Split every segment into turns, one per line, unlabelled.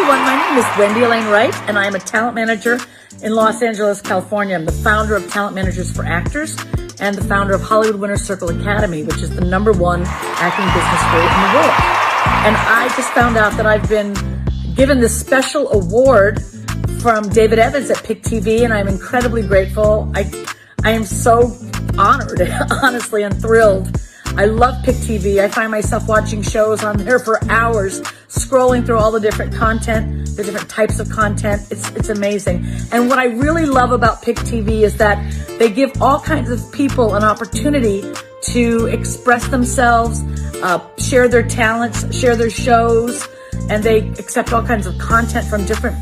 everyone. My name is Wendy Elaine Wright, and I am a talent manager in Los Angeles, California. I'm the founder of Talent Managers for Actors and the founder of Hollywood Winner Circle Academy, which is the #1 acting business school in the world. And I just found out that I've been given this special award from David Evans at Pick TV, and I'm incredibly grateful. I am so honored, honestly, and thrilled. I love Pick TV. I find myself watching shows on there for hours, scrolling through all the different content, the different types of content. It's amazing. And what I really love about Pick TV is that they give all kinds of people an opportunity to express themselves, share their talents, share their shows, and they accept all kinds of content from different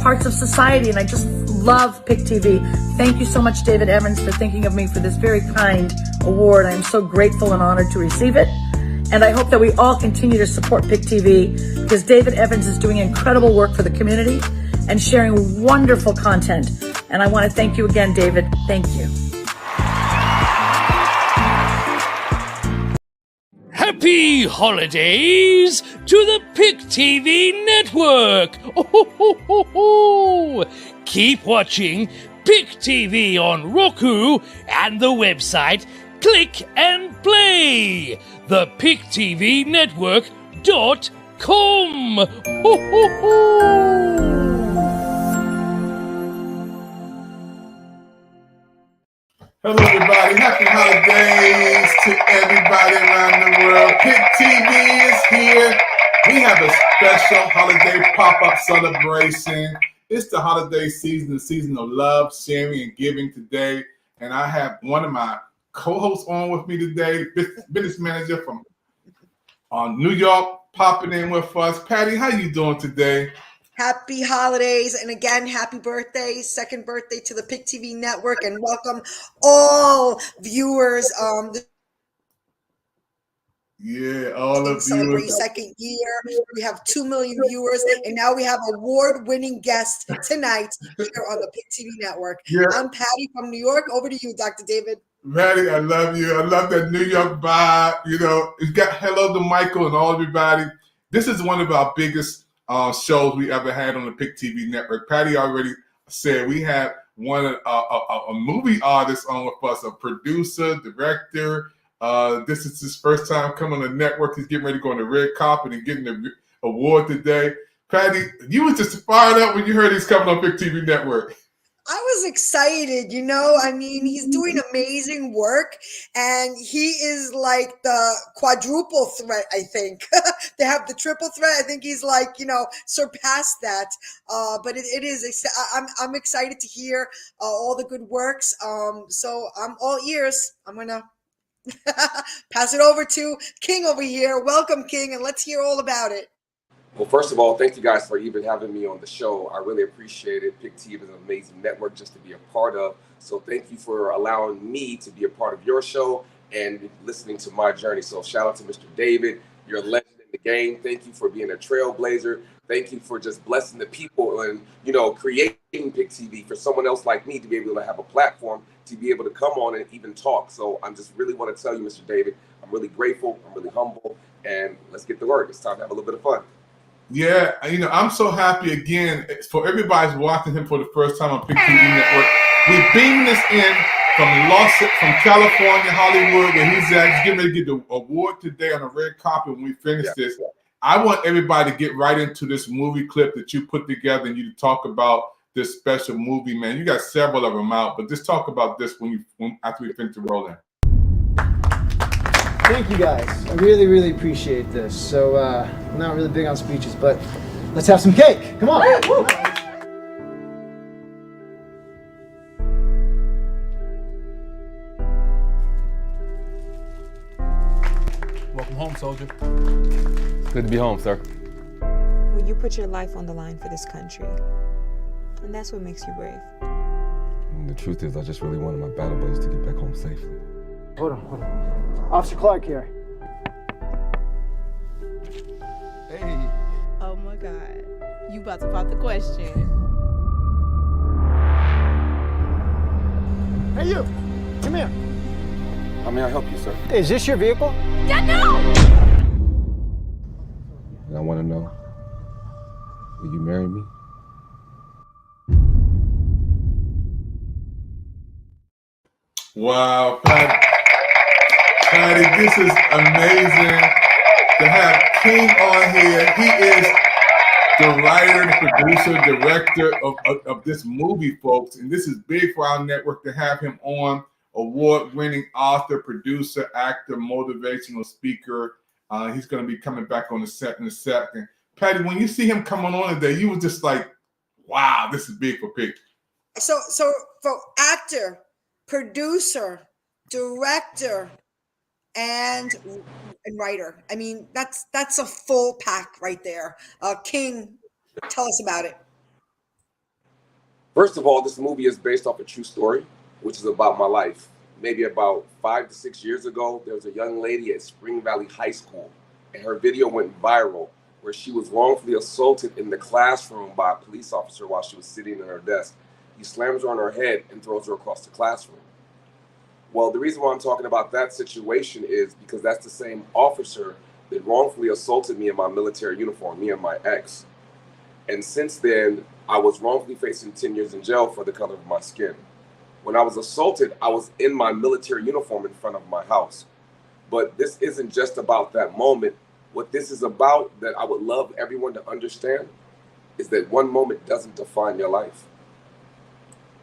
parts of society. And I just love Pick TV. Thank you so much, David Evans, for thinking of me for this very kind award. I am so grateful and honored to receive it. And I hope that we all continue to support Pick TV because David Evans is doing incredible work for the community and sharing wonderful content. And I want to thank you again, David. Thank you.
Happy holidays to the Pick TV network! Oh, keep watching Pick TV on Roku and the website Click and Play, thepicktv.com.
Hello, everybody. Happy holidays to everybody around the world. Pick TV is here. We have a special holiday pop-up celebration. It's the holiday season, the season of love, sharing, and giving today. And I have one of my co-hosts on with me today, business manager from New York, popping in with us. Patty, how you doing today?
Happy holidays, and again, happy birthday, second birthday to the Pick TV network, and welcome all viewers.
Yeah, all of
Celebrate
you.
second year. We have 2 million viewers, and now we have award-winning guest tonight here on the Pick TV network.
Yeah.
I'm Patty from New York. Over to you, Dr. David.
Patty, I love you. I love that New York vibe. You know, you got hello to Michael and all everybody. This is one of our biggest shows we ever had on the Pick TV network. Patty already said we had a movie artist on with us, a producer, director. This is his first time coming on the network. He's getting ready to go on the red carpet and getting the award today. Patty, you was just fired up when you heard he's coming on Pick TV network.
I was excited, I mean, he's doing amazing work, and he is like the quadruple threat, I think. They have the triple threat. I think he's like, surpassed that. But it is, I'm excited to hear all the good works. So I'm all ears. I'm going to pass it over to King over here. Welcome, King, and let's hear all about it.
Well, first of all, thank you guys for even having me on the show. I really appreciate it. Pick TV is an amazing network just to be a part of. So thank you for allowing me to be a part of your show and listening to my journey. So shout out to Mr. David. You're a legend in the game. Thank you for being a trailblazer. Thank you for just blessing the people and, creating Pick TV for someone else like me to be able to have a platform to be able to come on and even talk. So I'm just really want to tell you, Mr. David, I'm really grateful. I'm really humble. And let's get to work. It's time to have a little bit of fun.
Yeah, I'm so happy again for everybody's watching him for the first time on Pick TV Network. We're beaming this in from California, Hollywood, where he's at. He's getting ready to get the award today on the red carpet when we finish this. I want everybody to get right into this movie clip that you put together and you talk about this special movie, man. You got several of them out, but just talk about this after we finish the rolling.
Thank you guys. I really, really appreciate this. So I'm not really big on speeches, but let's have some cake. Come on. Woo!
Welcome home, soldier.
It's good to be home, sir.
Well, you put your life on the line for this country, and that's what makes you brave.
And the truth is, I just really wanted my battle buddies to get back home safely.
Hold on. Officer Clark here.
Hey.
Oh my God. You about to pop the question.
Hey, you. Come here.
How may I help you, sir?
Is this your vehicle?
Yeah, no!
And I want to know, Will you marry me?
Wow, Patty, this is amazing to have King on here. He is the writer, the producer, director of this movie, folks. And this is big for our network to have him on. Award-winning author, producer, actor, motivational speaker. He's going to be coming back on the set in a second. Patty, when you see him coming on today, you were just like, wow, this is big for Pick.
So for actor, producer, director, and writer. I mean, that's a full pack right there. King, tell us about it.
First of all, this movie is based off a true story, which is about my life. Maybe about 5 to 6 years ago, there was a young lady at Spring Valley High School, and her video went viral where she was wrongfully assaulted in the classroom by a police officer while she was sitting at her desk. He slams her on her head and throws her across the classroom. Well, the reason why I'm talking about that situation is because that's the same officer that wrongfully assaulted me in my military uniform, me and my ex. And since then, I was wrongfully facing 10 years in jail for the color of my skin. When I was assaulted, I was in my military uniform in front of my house. But this isn't just about that moment. What this is about, that I would love everyone to understand, is that one moment doesn't define your life.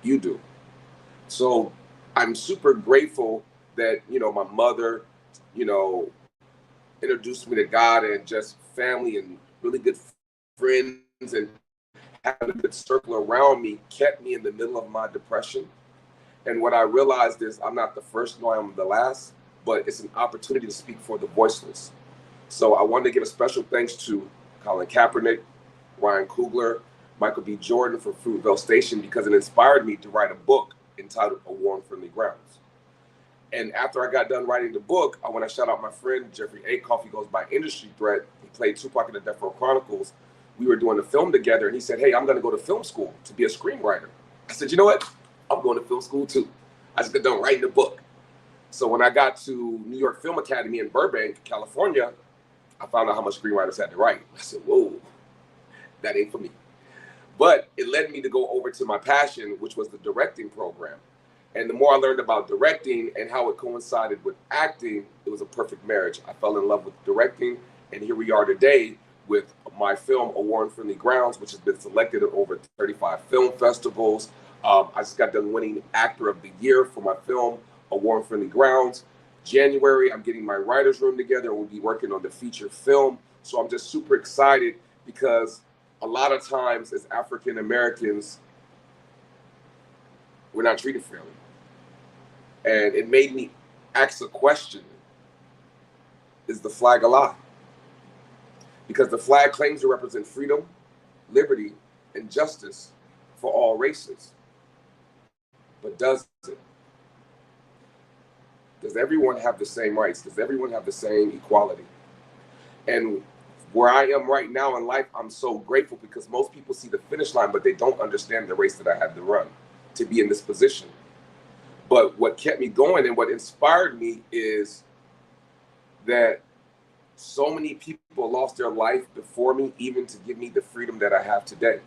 You do. So I'm super grateful that, my mother, introduced me to God, and just family and really good friends and having a good circle around me kept me in the middle of my depression. And what I realized is I'm not the first, nor I'm the last, but it's an opportunity to speak for the voiceless. So I wanted to give a special thanks to Colin Kaepernick, Ryan Coogler, Michael B. Jordan for Fruitvale Station, because it inspired me to write a book entitled A War on Friendly Grounds. And after I got done writing the book, I want to shout out my friend, Jeffrey Akoff. He goes by Industry Threat. He played Tupac in the Death Row Chronicles. We were doing a film together, and he said, hey, I'm going to go to film school to be a screenwriter. I said, you know what? I'm going to film school too. I just got done writing the book. So when I got to New York Film Academy in Burbank, California, I found out how much screenwriters had to write. I said, whoa, that ain't for me. But it led me to go over to my passion, which was the directing program. And the more I learned about directing and how it coincided with acting, it was a perfect marriage. I fell in love with directing, and here we are today with my film, A War on Friendly Grounds, which has been selected at over 35 film festivals. I just got done winning Actor of the Year for my film, A War on Friendly Grounds. January, I'm getting my writer's room together, and we'll be working on the feature film. So I'm just super excited, because a lot of times as African Americans, we're not treated fairly. And it made me ask a question: is the flag a lie? Because the flag claims to represent freedom, liberty, and justice for all races. But does it? Does everyone have the same rights? Does everyone have the same equality? And where I am right now in life, I'm so grateful, because most people see the finish line, but they don't understand the race that I had to run to be in this position. But what kept me going and what inspired me is that so many people lost their life before me, even to give me the freedom that I have today.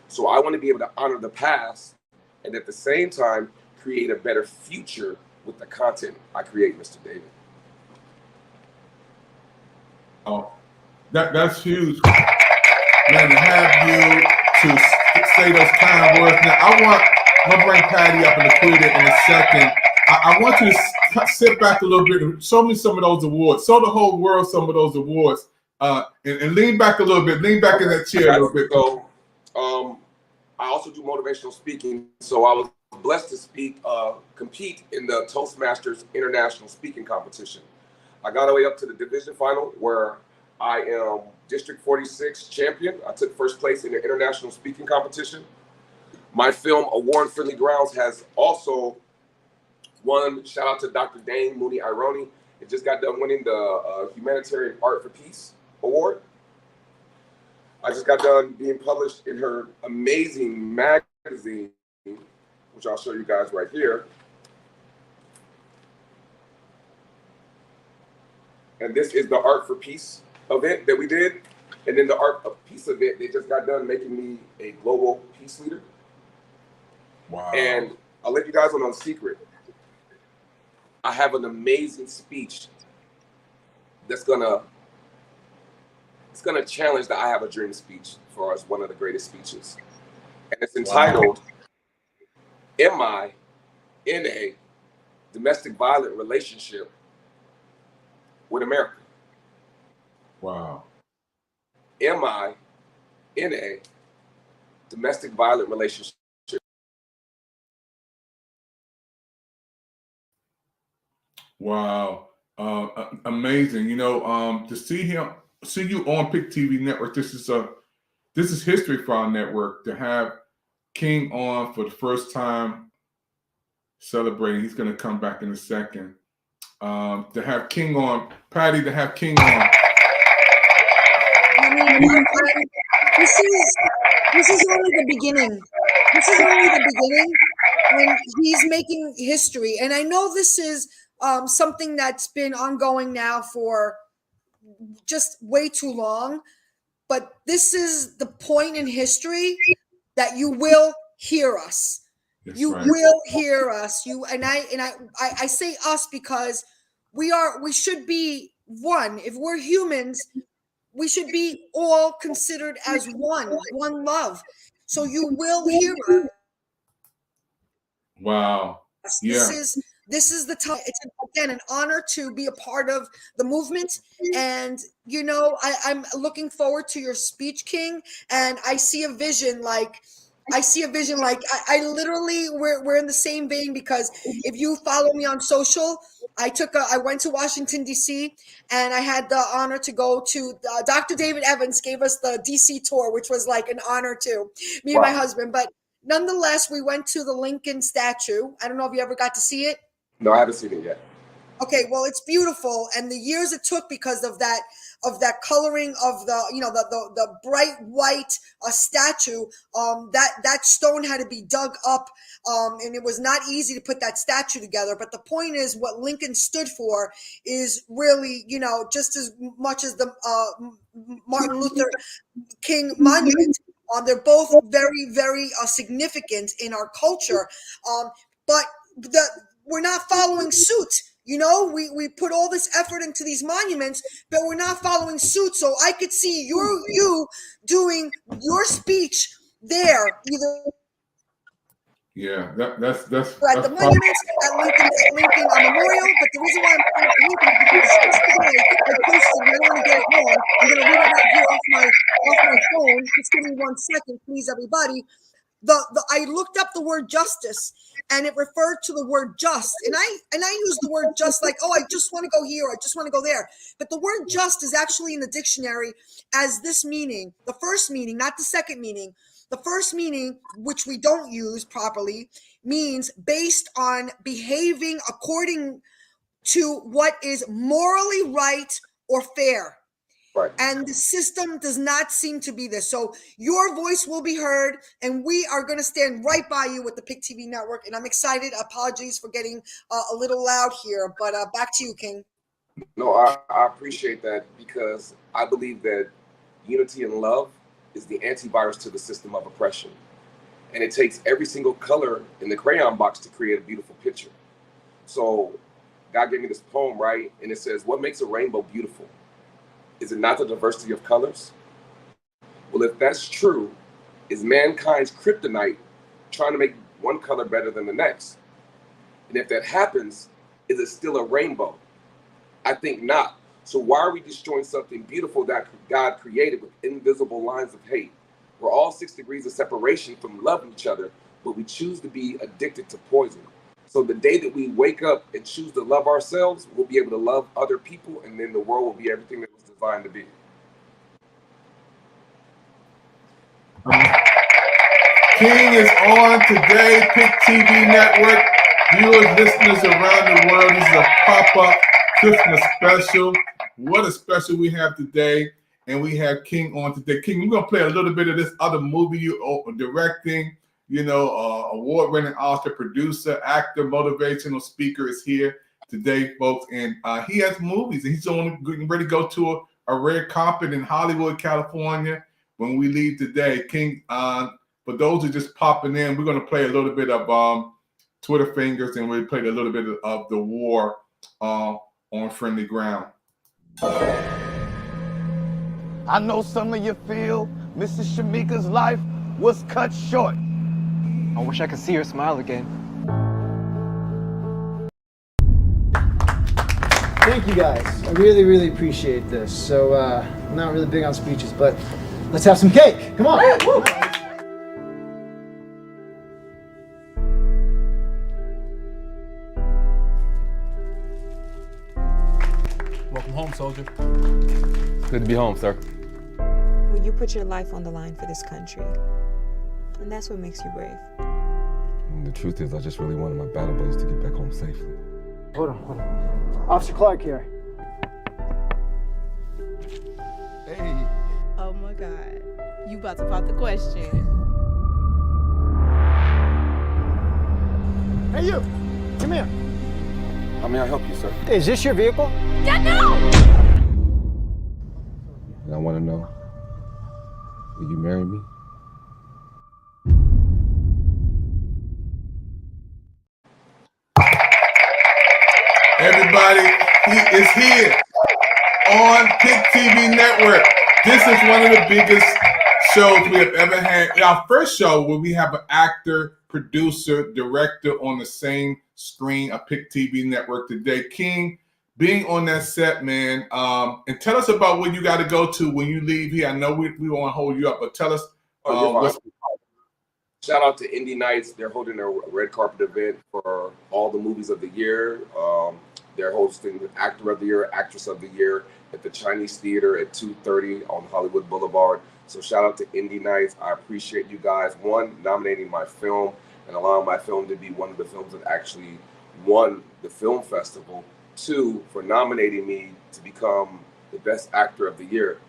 So I want to be able to honor the past, and at the same time create a better future with the content I create, Mr. David.
Oh, that's huge, man, to have you to say those kind words. Now, I'm gonna bring Patty up in the Twitter in a second. I want you to sit back a little bit and show me some of those awards. Show the whole world some of those awards, and lean back a little bit. Lean back in that chair a little bit.
So, I also do motivational speaking. So I was blessed to compete in the Toastmasters International Speaking Competition. I got all the way up to the division final, where I am District 46 champion. I took first place in the international speaking competition. My film, A War on Friendly Grounds, has also won. Shout out to Dr. Dane Mooney Ironi. It just got done winning the Humanitarian Art for Peace Award. I just got done being published in her amazing magazine, which I'll show you guys right here. And this is the Art for Peace event that we did. And then the art piece of it, they just got done making me a global peace leader.
Wow.
And I'll let you guys in on a secret. I have an amazing speech that's gonna challenge the I Have a Dream speech for us, one of the greatest speeches. And it's entitled, Am I in a domestic violent relationship with America?
Wow.
Am I in a domestic violent relationship?
Wow. Amazing. You know, to see you on Pick TV Network, this is history for our network. To have King on for the first time celebrating, he's going to come back in a second. To have King on, Patty, to have King on.
I mean, this is only the beginning. This is only the beginning, and he's making history. And I know this is something that's been ongoing now for just way too long, but this is the point in history that you will hear us.
That's
you
right.
will hear us. I say us because we should be one. If we're humans, we should be all considered as one love. So you will hear us.
Wow. Yeah.
This is the time. It's again an honor to be a part of the movement, and you know I'm looking forward to your speech, King. And I see a vision like. I literally we're in the same vein, because if you follow me on social, I went to Washington D.C. and I had the honor to go to Dr. David Evans gave us the D.C. tour, which was like an honor too, me and my husband. But nonetheless, we went to the Lincoln statue. I don't know if you ever got to see it.
No, I haven't seen it yet. Okay,
well, it's beautiful, and the years it took because of that coloring of the bright white statue. That stone had to be dug up, and it was not easy to put that statue together. But the point is, what Lincoln stood for is really, just as much as the Martin Luther King monument. They're both very, very significant in our culture, but we're not following suit. We put all this effort into these monuments, but we're not following suit. So I could see you doing your speech there, either.
Yeah, that's
at the monuments at Lincoln Memorial. But the reason why I'm at Lincoln is because yesterday I posted, and I don't want to get it wrong. I'm going to read it out here off my phone. Just give me 1 second, please, everybody. I looked up the word justice, and it referred to the word just, and I use the word just like, I just want to go here, I just want to go there. But the word just is actually in the dictionary as this meaning, the first meaning, not the second meaning. The first meaning, which we don't use properly, means based on behaving according to what is morally right or fair.
Right.
And the system does not seem to be this. So your voice will be heard, and we are going to stand right by you with the Pick TV Network. And I'm excited. Apologies for getting a little loud here, but back to you, King.
No, I appreciate that, because I believe that unity and love is the antivirus to the system of oppression. And it takes every single color in the crayon box to create a beautiful picture. So God gave me this poem, right? And it says, what makes a rainbow beautiful? Is it not the diversity of colors? Well, if that's true, is mankind's kryptonite trying to make one color better than the next? And if that happens, is it still a rainbow? I think not. So why are we destroying something beautiful that God created with invisible lines of hate? We're all 6 degrees of separation from loving each other, but we choose to be addicted to poison. So the day that we wake up and choose to love ourselves, we'll be able to love other people, and then the world will be everything that was designed to be.
King is on today, Pick TV Network. Viewers, listeners around the world, this is a pop-up Christmas special. What a special we have today. And we have King on today. King, we're going to play a little bit of this other movie you are directing. Award-winning author, producer, actor, motivational speaker is here today, folks. And he has movies, and he's getting ready to go to a red carpet in Hollywood, California when we leave today. King, for those who are just popping in, we're going to play a little bit of Twitter Fingers, and we played a little bit of The War on Friendly Ground.
I know some of you feel Mrs. Shamika's life was cut short.
I wish I could see her smile again. Thank you guys. I really, really appreciate this. So, I'm not really big on speeches, but let's have some cake. Come on. Woo!
Welcome home, soldier.
Good to be home, sir.
Well, you put your life on the line for this country. And that's what makes you brave.
And the truth is, I just really wanted my battle buddies to get back home safely.
Hold on. Officer Clark here.
Hey.
Oh my God. You about to pop the question.
Hey, you. Come here.
How may I help you, sir?
Is this your vehicle?
And I want to know, will you marry me?
Everybody, he is here on Pick TV Network. This is one of the biggest shows we have ever had. Our first show where we have an actor, producer, director on the same screen of Pick TV Network today. King, being on that set, man, and tell us about where you got to go to when you leave here. I know we want to hold you up, but tell us.
Shout out to Indie Nights. They're holding a red carpet event for all the movies of the year. They're hosting Actor of the Year, Actress of the Year at the Chinese Theater at 2:30 on Hollywood Boulevard. So shout out to Indie Nights. I appreciate you guys, one, nominating my film and allowing my film to be one of the films that actually won the film festival. Two, for nominating me to become the best actor of the year.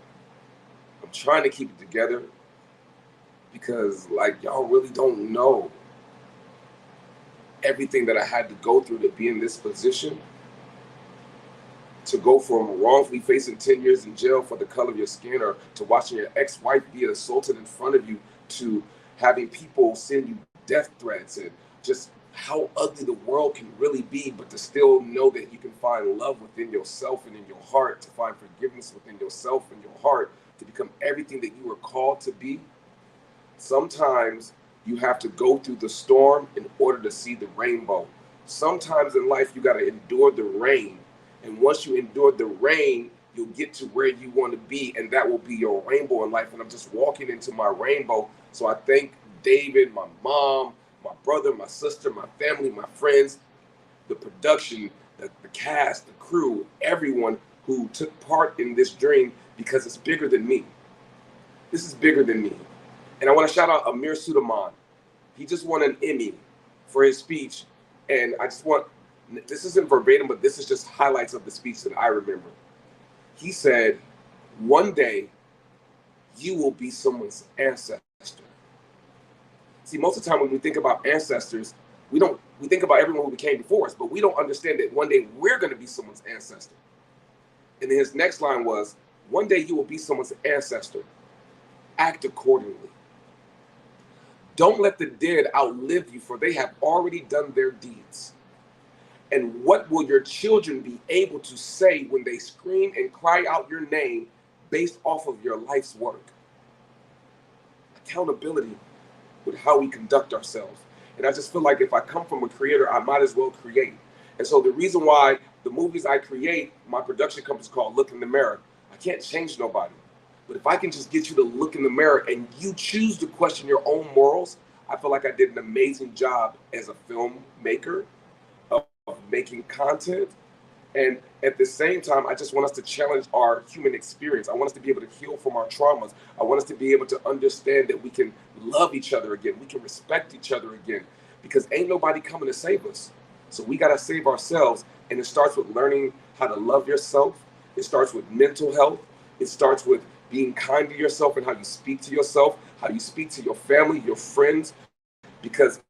I'm trying to keep it together because, like, y'all really don't know everything that I had to go through to be in this position. To go from wrongfully facing 10 years in jail for the color of your skin, or to watching your ex-wife be assaulted in front of you, to having people send you death threats, and just how ugly the world can really be, but to still know that you can find love within yourself and in your heart, to find forgiveness within yourself and your heart, to become everything that you were called to be. Sometimes you have to go through the storm in order to see the rainbow. Sometimes in life, you got to endure the rain. And once you endure the rain, you'll get to where you want to be, and that will be your rainbow in life. And I'm just walking into my rainbow. So I thank David, my mom, my brother, my sister, my family, my friends, the production, the cast, the crew, everyone who took part in this dream, because it's bigger than me. This is bigger than me. And I want to shout out Amir Suleiman. He just won an Emmy for his speech. And I just want, this isn't verbatim, but this is just highlights of the speech that I remember. He said, one day you will be someone's ancestor. See, most of the time when we think about ancestors, we think about everyone who became before us, but we don't understand that one day we're going to be someone's ancestor. And then his next line was, one day you will be someone's ancestor. Act accordingly. Don't let the dead outlive you, for they have already done their deeds. And what will your children be able to say when they scream and cry out your name based off of your life's work? Accountability with how we conduct ourselves. And I just feel like if I come from a creator, I might as well create. And so the reason why the movies I create, my production company is called Look in the Mirror. I can't change nobody. But if I can just get you to look in the mirror and you choose to question your own morals, I feel like I did an amazing job as a filmmaker of making content. And at the same time, I just want us to challenge our human experience. I want us to be able to heal from our traumas. I want us to be able to understand that we can love each other again. We can respect each other again, because ain't nobody coming to save us. So we got to save ourselves. And it starts with learning how to love yourself. It starts with mental health. It starts with being kind to yourself and how you speak to yourself, how you speak to your family, your friends, because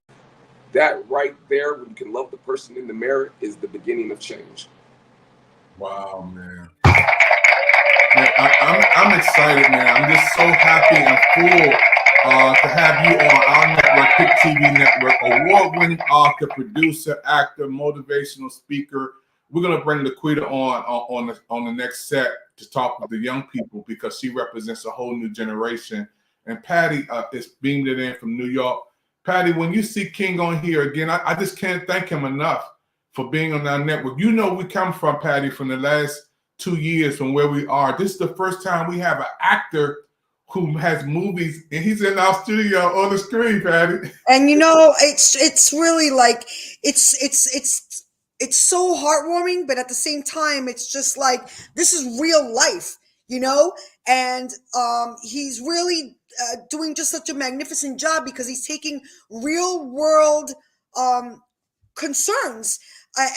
that right there, when you can love the person in the mirror, is the beginning of change.
Wow, man. Man, I'm excited, man. I'm just so happy and full to have you on our network, Pick TV Network, award-winning author, producer, actor, motivational speaker. We're gonna bring Laquita on the next set to talk with the young people because she represents a whole new generation. And Patty is beamed it in from New York. Patty, when you see King on here again, I just can't thank him enough for being on our network. You know, we come from, Patty, from the last 2 years from where we are. This is the first time we have an actor who has movies, and he's in our studio on the screen, Patty.
And you know, it's really like it's so heartwarming, but at the same time, it's just like this is real life, you know. And he's really doing just such a magnificent job because he's taking real world concerns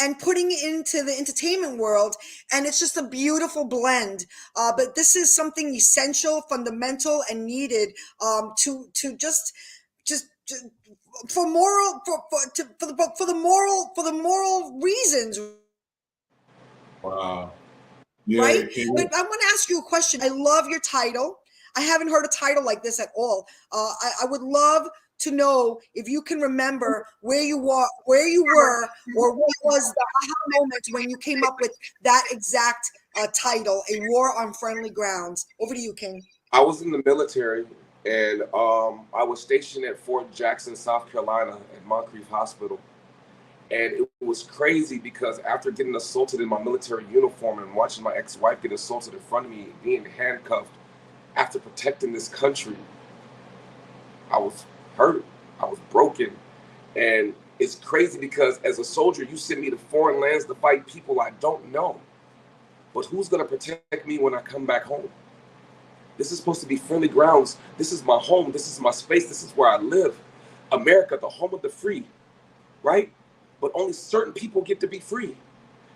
and putting it into the entertainment world, and it's just a beautiful blend. But this is something essential, fundamental, and needed to just for the moral reasons.
Wow. Yeah,
right? But I want to ask you a question. I love your title. I haven't heard a title like this at all. I would love to know if you can remember where you were, or what was the aha moment when you came up with that exact title, A War on Friendly Grounds. Over to you, King.
I was in the military, and I was stationed at Fort Jackson, South Carolina, at Moncrief Hospital. And it was crazy because after getting assaulted in my military uniform and watching my ex-wife get assaulted in front of me, being handcuffed after protecting this country, I was hurt. I was broken. And it's crazy because as a soldier, you send me to foreign lands to fight people I don't know. But who's going to protect me when I come back home? This is supposed to be friendly grounds. This is my home. This is my space. This is where I live. America, the home of the free, right? But only certain people get to be free.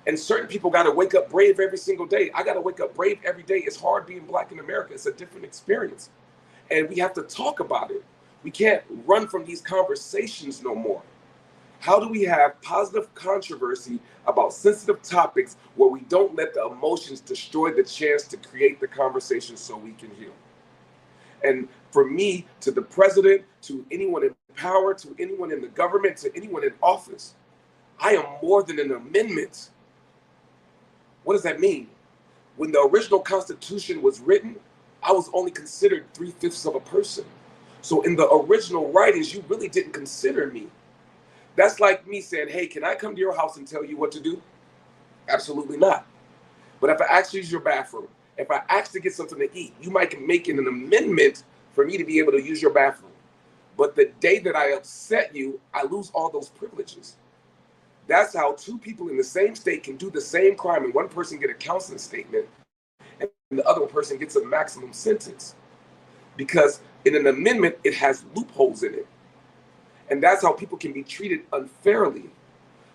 And certain people got to wake up brave every single day. I got to wake up brave every day. It's hard being Black in America. It's a different experience. And we have to talk about it. We can't run from these conversations no more. How do we have positive controversy about sensitive topics where we don't let the emotions destroy the chance to create the conversation so we can heal? And for me, to the president, to anyone in power, to anyone in the government, to anyone in office, I am more than an amendment. What does that mean? When the original Constitution was written, I was only considered 3/5 of a person. So in the original writings, you really didn't consider me. That's like me saying, hey, can I come to your house and tell you what to do? Absolutely not. But if I ask you to use your bathroom, if I ask to get something to eat, you might make an amendment for me to be able to use your bathroom. But the day that I upset you, I lose all those privileges. That's how two people in the same state can do the same crime and one person get a counseling statement and the other person gets a maximum sentence. Because in an amendment, it has loopholes in it. And that's how people can be treated unfairly.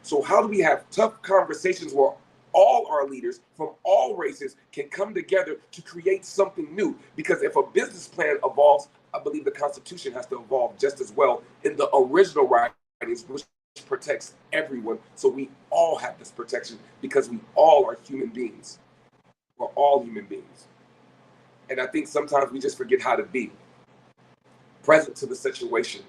So how do we have tough conversations where all our leaders from all races can come together to create something new? Because if a business plan evolves, I believe the Constitution has to evolve just as well in the original writings, which protects everyone. So we all have this protection because we all are human beings. We're all human beings. And I think sometimes we just forget how to be present to the situation.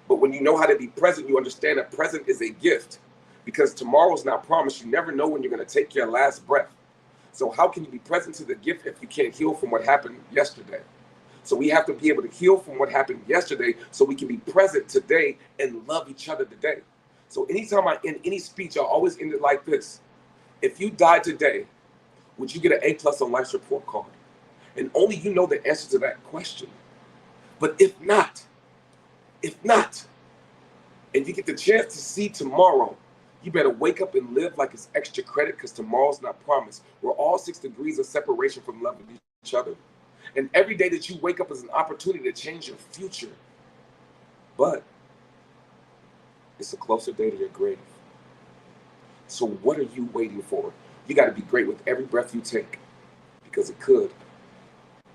But when you know how to be present, you understand that present is a gift because tomorrow's not promised. You never know when you're going to take your last breath. So how can you be present to the gift if you can't heal from what happened yesterday? So we have to be able to heal from what happened yesterday so we can be present today and love each other today. So anytime I end any speech, I always end it like this. If you died today, would you get an A+ on life's report card? And only you know the answer to that question. But if not, and you get the chance to see tomorrow, you better wake up and live like it's extra credit because tomorrow's not promised. We're all 6 degrees of separation from loving each other. And every day that you wake up is an opportunity to change your future. But it's a closer day to your grave. So what are you waiting for? You got to be great with every breath you take because it could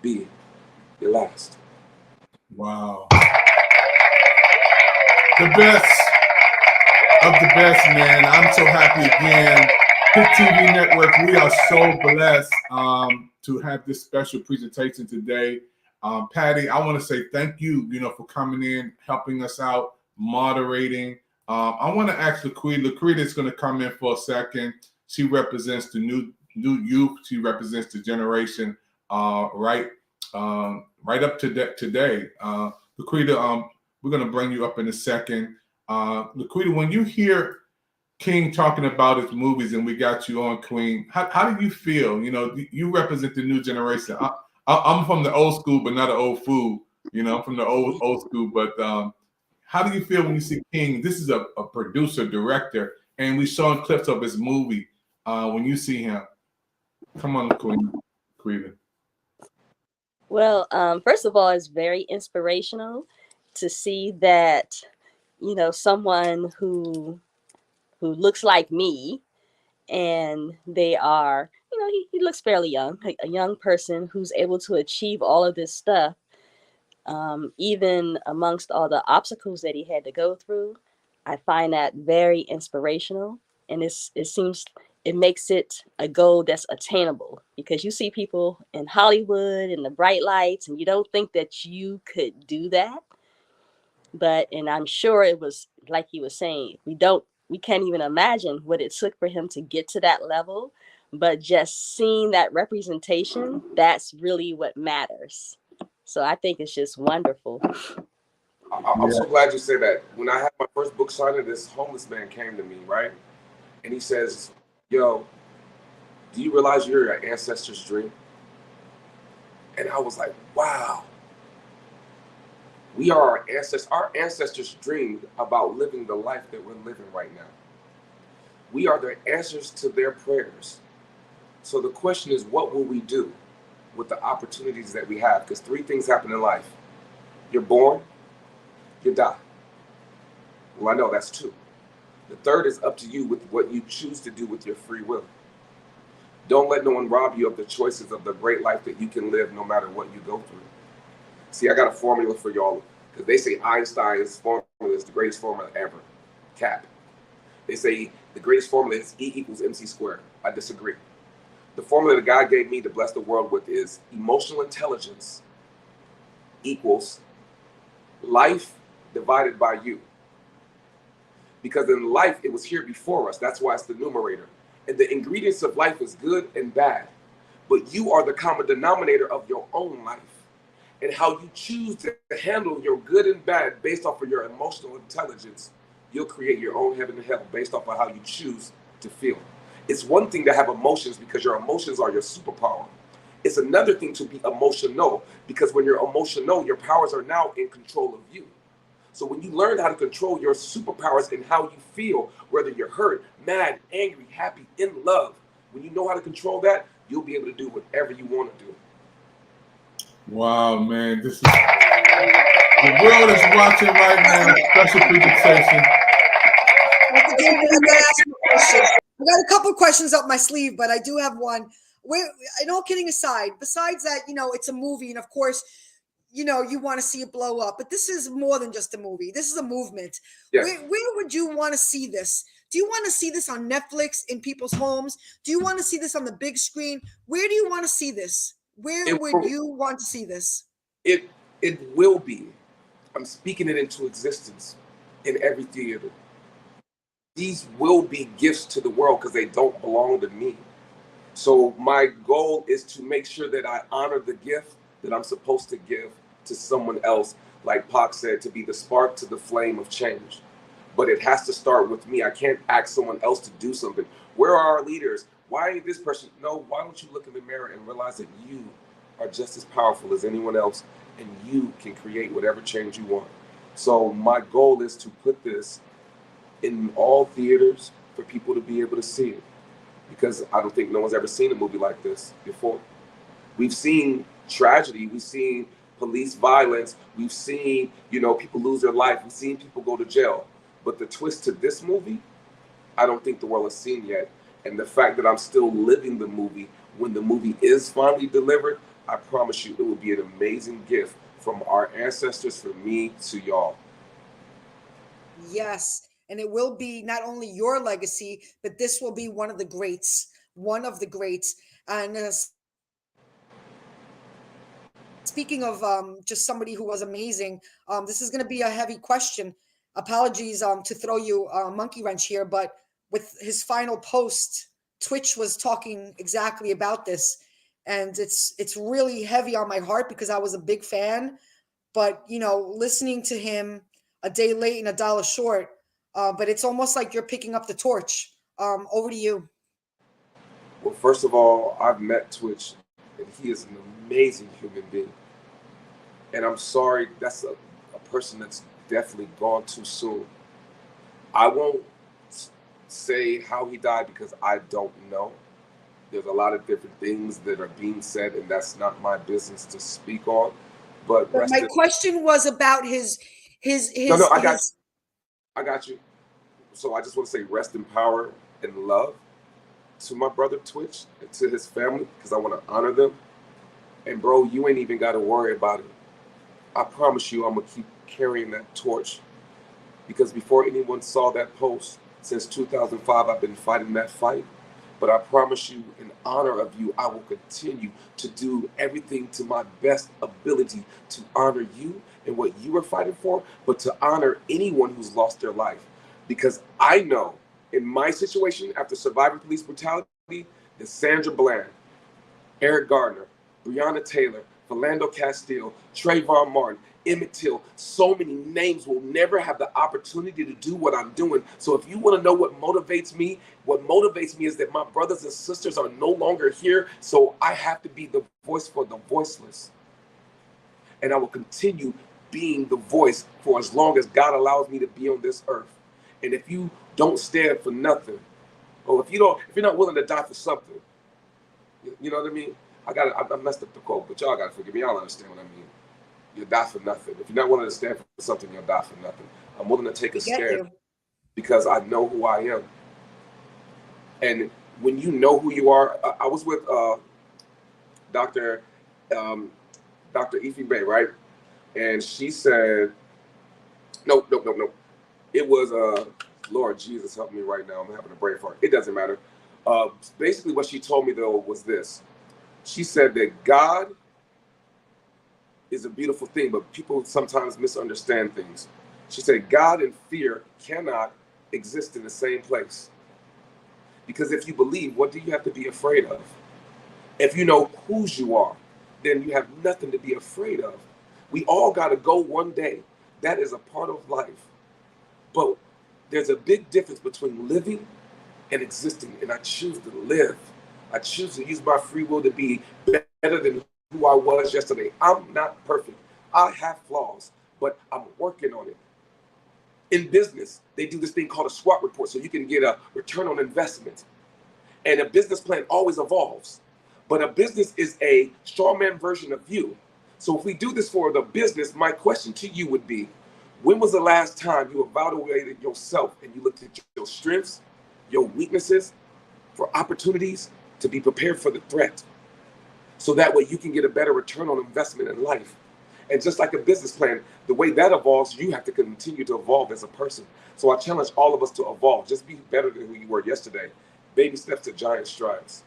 be your last.
Wow. The best of the best, man. I'm so happy again. Pick TV Network, we are so blessed. to have this special presentation today. Patty, I want to say thank you, for coming in, helping us out, moderating. I want to ask Laquita. Laquita is going to come in for a second. She represents the new youth. She represents the generation right up to today. Laquita, we're going to bring you up in a second. Laquita, when you hear King talking about his movies and we got you on, Queen, how do you feel? You represent the new generation. I'm from the old school, but not an old fool. I'm from the old school. But how do you feel when you see King? This is a producer, director, and we saw clips of his movie. When you see him, come on, Queen.
Well, first of all, it's very inspirational to see that, someone who looks like me, and they are, he looks fairly young, a young person who's able to achieve all of this stuff, even amongst all the obstacles that he had to go through. I find that very inspirational, and it makes it a goal that's attainable, because you see people in Hollywood and the bright lights, and you don't think that you could do that. And I'm sure it was like he was saying, we can't even imagine what it took for him to get to that level. But just seeing that representation, that's really what matters. So I think it's just wonderful.
I'm so glad you said that. When I had my first book signing, this homeless man came to me, right? And he says, "Yo, do you realize you're your ancestors' dream?" And I was like, wow. We are our ancestors. Our ancestors dreamed about living the life that we're living right now. We are the answers to their prayers. So the question is, what will we do with the opportunities that we have? Because 3 things happen in life. You're born, you die. Well, I know that's 2. The 3rd is up to you with what you choose to do with your free will. Don't let no one rob you of the choices of the great life that you can live no matter what you go through. See, I got a formula for y'all, because they say Einstein's formula is the greatest formula ever. Cap. They say the greatest formula is E equals MC squared. I disagree. The formula that God gave me to bless the world with is emotional intelligence equals life divided by you. Because in life, it was here before us. That's why it's the numerator. And the ingredients of life is good and bad. But you are the common denominator of your own life. And how you choose to handle your good and bad based off of your emotional intelligence, you'll create your own heaven and hell based off of how you choose to feel. It's one thing to have emotions because your emotions are your superpower. It's another thing to be emotional, because when you're emotional, your powers are now in control of you. So when you learn how to control your superpowers and how you feel, whether you're hurt, mad, angry, happy, in love, when you know how to control that, you'll be able to do whatever you want to do.
Wow, man, this is the world is watching right now. Special presentation.
I got a couple questions up my sleeve, but I do have one. And all kidding aside, besides that, it's a movie, and of course, you want to see it blow up. But this is more than just a movie. This is a movement. Yes. Where would you want to see this? Do you want to see this on Netflix in people's homes? Do you want to see this on the big screen? Where do you want to see this? Where would you want to see this?
It will be. I'm speaking it into existence in every theater. These will be gifts to the world because they don't belong to me. So my goal is to make sure that I honor the gift that I'm supposed to give to someone else, like Pac said, to be the spark to the flame of change. But it has to start with me. I can't ask someone else to do something. Where are our leaders? Why ain't this person? No, why don't you look in the mirror and realize that you are just as powerful as anyone else, and you can create whatever change you want. So my goal is to put this in all theaters for people to be able to see it, because I don't think no one's ever seen a movie like this before. We've seen tragedy, we've seen police violence, we've seen, people lose their life, we've seen people go to jail. But the twist to this movie, I don't think the world has seen yet. And the fact that I'm still living the movie when the movie is finally delivered, I promise you it will be an amazing gift from our ancestors, from me to y'all.
Yes. And it will be not only your legacy, but this will be one of the greats. And speaking of just somebody who was amazing, this is going to be a heavy question. Apologies to throw you a monkey wrench here, but with his final post, Twitch was talking exactly about this, and it's really heavy on my heart because I was a big fan. But you know, listening to him a day late and a dollar short, but it's almost like you're picking up the torch. Over to you.
Well, first of all, I've met Twitch, and he is an amazing human being. And I'm sorry, that's a person that's definitely gone too soon. I won't say how he died because I don't know. There's a lot of different things that are being said, and that's not my business to speak on. But
my question was about his.
No, I got you. So I just want to say rest in power and love to my brother Twitch and to his family, because I want to honor them. And bro, you ain't even got to worry about it. I promise you I'm going to keep carrying that torch, because before anyone saw that post, since 2005, I've been fighting that fight. But I promise you, in honor of you, I will continue to do everything to my best ability to honor you and what you are fighting for, but to honor anyone who's lost their life. Because I know in my situation, after surviving police brutality, that Sandra Bland, Eric Gardner, Breonna Taylor, Philando Castile, Trayvon Martin, Emmett Till, so many names will never have the opportunity to do what I'm doing. So if you want to know what motivates me is that my brothers and sisters are no longer here. So I have to be the voice for the voiceless. And I will continue being the voice for as long as God allows me to be on this earth. And if you don't stand for nothing, or if you're not willing to die for something, you know what I mean? I messed up the quote, but y'all gotta forgive me. Y'all understand what I mean. You'll die for nothing. If you're not willing to stand for something, you'll die for nothing. I'm willing to take a stand because I know who I am. And when you know who you are, I was with Dr. Ife Bay, right? And she said, no. It was, Lord Jesus, help me right now. I'm having a brain fart. It doesn't matter. Basically what she told me though was this. She said that God is a beautiful thing, but people sometimes misunderstand things. She said God and fear cannot exist in the same place. Because if you believe, what do you have to be afraid of? If you know whose you are, then you have nothing to be afraid of. We all got to go one day. That is a part of life. But there's a big difference between living and existing, and I choose to live. I choose to use my free will to be better than who I was yesterday. I'm not perfect. I have flaws, but I'm working on it. In business, they do this thing called a SWOT report, so you can get a return on investment. And a business plan always evolves. But a business is a strawman version of you. So if we do this for the business, my question to you would be, when was the last time you evaluated yourself and you looked at your strengths, your weaknesses, for opportunities to be prepared for the threat? So that way you can get a better return on investment in life. And just like a business plan, the way that evolves, you have to continue to evolve as a person. So I challenge all of us to evolve. Just be better than who you were yesterday. Baby steps to giant strides.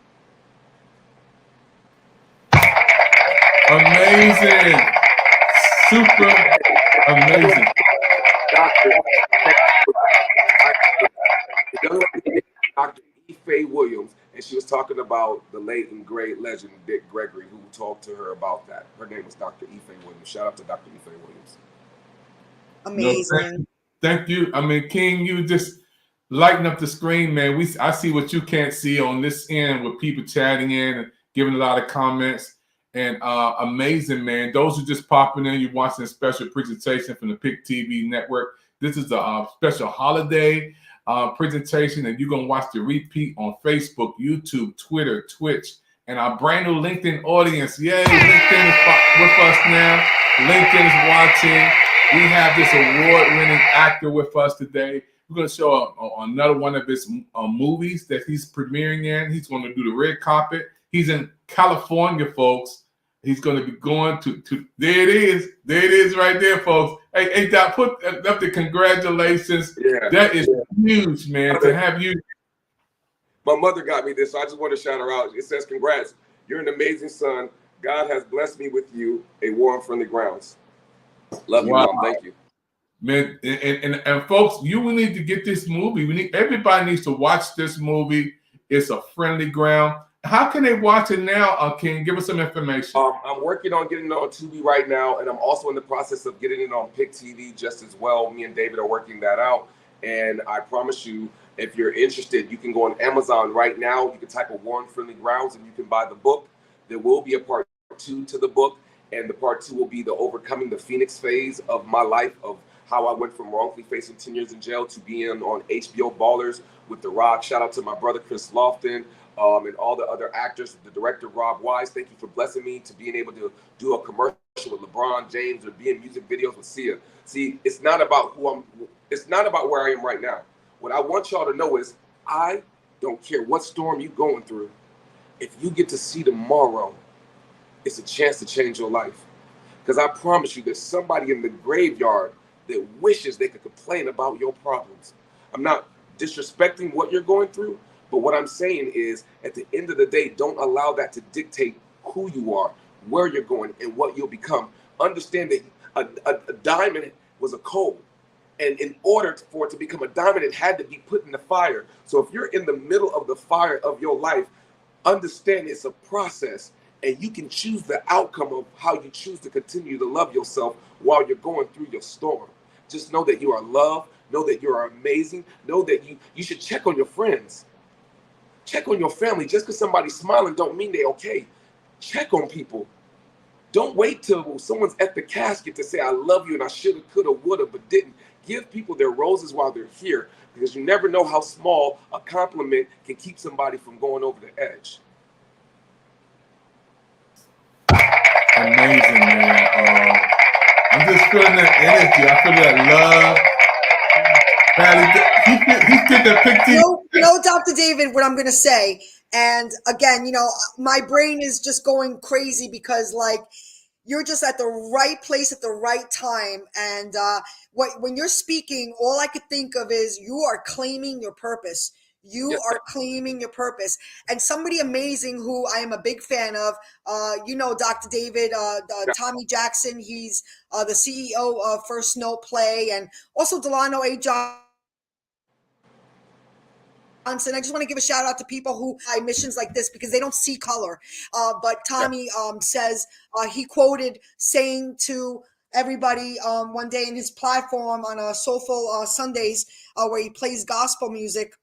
Amazing. Super amazing.
Dr. Ife Williams, and she was talking about the late and great legend Dick Gregory, who talked to her about that. Her name was Dr. Ife Williams. Shout out to Dr. Ife Williams.
Amazing.
No, thank you. I mean, King, you just lighten up the screen, man. I see what you can't see on this end with people chatting in and giving a lot of comments. And amazing, man. Those who just popping in, you're watching a special presentation from the PIC TV network. This is a special holiday presentation, and you're going to watch the repeat on Facebook, YouTube, Twitter, Twitch, and our brand new LinkedIn audience. Yay, LinkedIn is with us now. LinkedIn is watching. We have this award-winning actor with us today. We're going to show another one of his movies that he's premiering in. He's going to do the red carpet. He's in California, folks. He's going to be going to there it is. There it is right there, folks. Hey, Doc, put up the congratulations. Yeah, that is huge, man, to have you.
My mother got me this, so I just want to shout her out. It says, congrats. You're an amazing son. God has blessed me with you, a war on friendly grounds. Love you,
Wow.
Mom. Thank you.
Man, and folks, you will need to get this movie. Everybody needs to watch this movie. It's a friendly ground. How can they watch it now? Can you give us some information?
I'm working on getting it on Tubi right now, and I'm also in the process of getting it on Pick TV just as well. Me and David are working that out, and I promise you, if you're interested, you can go on Amazon right now. You can type a War on Friendly Grounds, and you can buy the book. There will be a part 2 to the book, and the part 2 will be the overcoming the Phoenix phase of my life, of how I went from wrongfully facing 10 years in jail to being on HBO Ballers with The Rock. Shout out to my brother Chris Lofton. And all the other actors, the director Rob Wise. Thank you for blessing me to being able to do a commercial with LeBron James or be in music videos with Sia. See, it's not about it's not about where I am right now. What I want y'all to know is I don't care what storm you're going through. If you get to see tomorrow, it's a chance to change your life. Because I promise you, there's somebody in the graveyard that wishes they could complain about your problems. I'm not disrespecting what you're going through, but what I'm saying is, at the end of the day, don't allow that to dictate who you are, where you're going, and what you'll become. Understand that a diamond was a coal. And in order for it to become a diamond, it had to be put in the fire. So if you're in the middle of the fire of your life, understand it's a process. And you can choose the outcome of how you choose to continue to love yourself while you're going through your storm. Just know that you are loved. Know that you are amazing. Know that you should check on your friends. Check on your family. Just because somebody's smiling don't mean they're okay. Check on people. Don't wait till someone's at the casket to say, I love you and I shoulda, coulda, woulda, but didn't. Give people their roses while they're here, because you never know how small a compliment can keep somebody from going over the edge.
Amazing, man. I'm just feeling that energy. I feel that love. He did that Pick TV.
You know, Dr. David, what I'm going to say. And again, you know, my brain is just going crazy because, like, you're just at the right place at the right time. And when you're speaking, all I could think of is you are claiming your purpose. You are claiming your purpose. And somebody amazing who I am a big fan of, you know, Dr. David, Tommy Jackson. He's the CEO of First Note Play, and also Delano A. Johnson. I just want to give a shout out to people who have missions like this because they don't see color. But Tommy says he quoted saying to everybody one day in his platform on Soulful Sundays where he plays gospel music,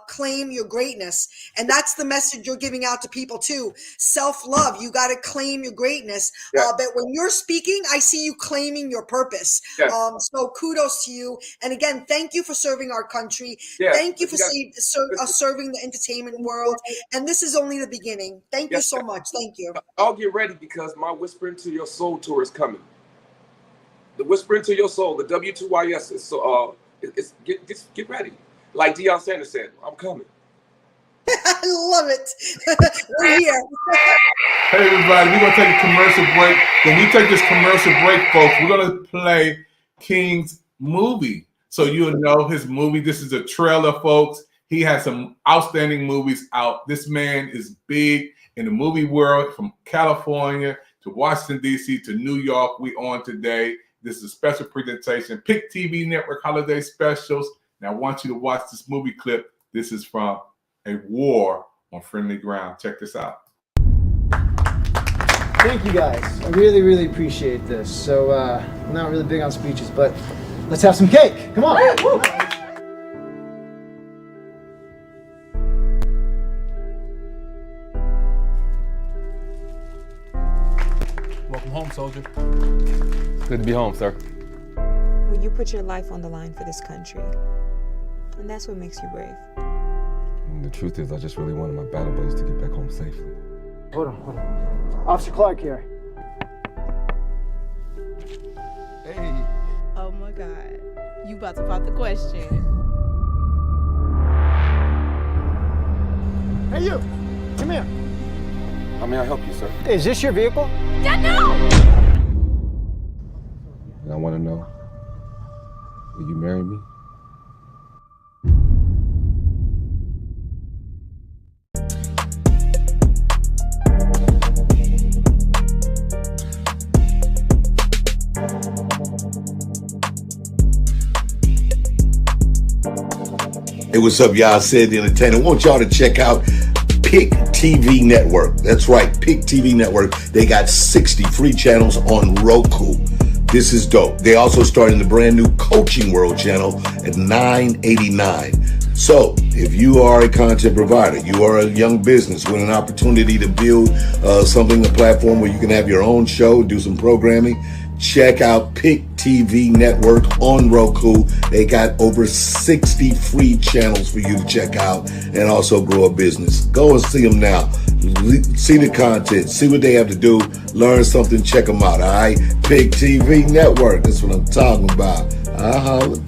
claim your greatness. And that's the message you're giving out to people too. Self-love. You got to claim your greatness. But when you're speaking, I see you claiming your purpose. So kudos to you. And again, thank you for serving our country. Thank you for serving the entertainment world. And this is only the beginning. Thank you so much. Thank you.
I'll get ready because my Whisper Into Your Soul tour is coming. The Whisper Into Your Soul, the W2YS is so get ready. Like Deion Sanders said, I'm coming.
I love it. We're here.
Hey, everybody, we're going to take a commercial break. When we take this commercial break, folks, we're going to play King's movie. So you'll know his movie. This is a trailer, folks. He has some outstanding movies out. This man is big in the movie world, from California to Washington, D.C. to New York. We on today. This is a special presentation. Pick TV Network Holiday Specials. Now, I want you to watch this movie clip. This is from A War on Friendly Ground. Check this out.
Thank you, guys. I really, really appreciate this. So, I'm not really big on speeches, but let's have some cake. Come on. Woo!
Welcome home, soldier.
Good to be home, sir.
Well, you put your life on the line for this country. And that's what makes you brave.
And the truth is, I just really wanted my battle buddies to get back home safely.
Hold on. Officer Clark here.
Hey.
Oh my God. You about to pop the question.
Hey, you. Come here.
How may I help you, sir?
Is this your vehicle?
Yeah, no!
And I want to know, will you marry me?
what's up, y'all? Said the Entertainer. I want y'all to check out Pick TV Network. That's right, Pick TV Network. They got 60 free channels on Roku. This is dope. They also started the brand new Coaching World channel at $9.89. So, if you are a content provider, you are a young business with an opportunity to build a platform where you can have your own show, do some programming, check out Pick TV Network on Roku. They got over 60 free channels for you to check out and also grow a business. Go and see them now. See the content. See what they have to do. Learn something. Check them out. All right? Pick TV Network. That's what I'm talking about. Holla.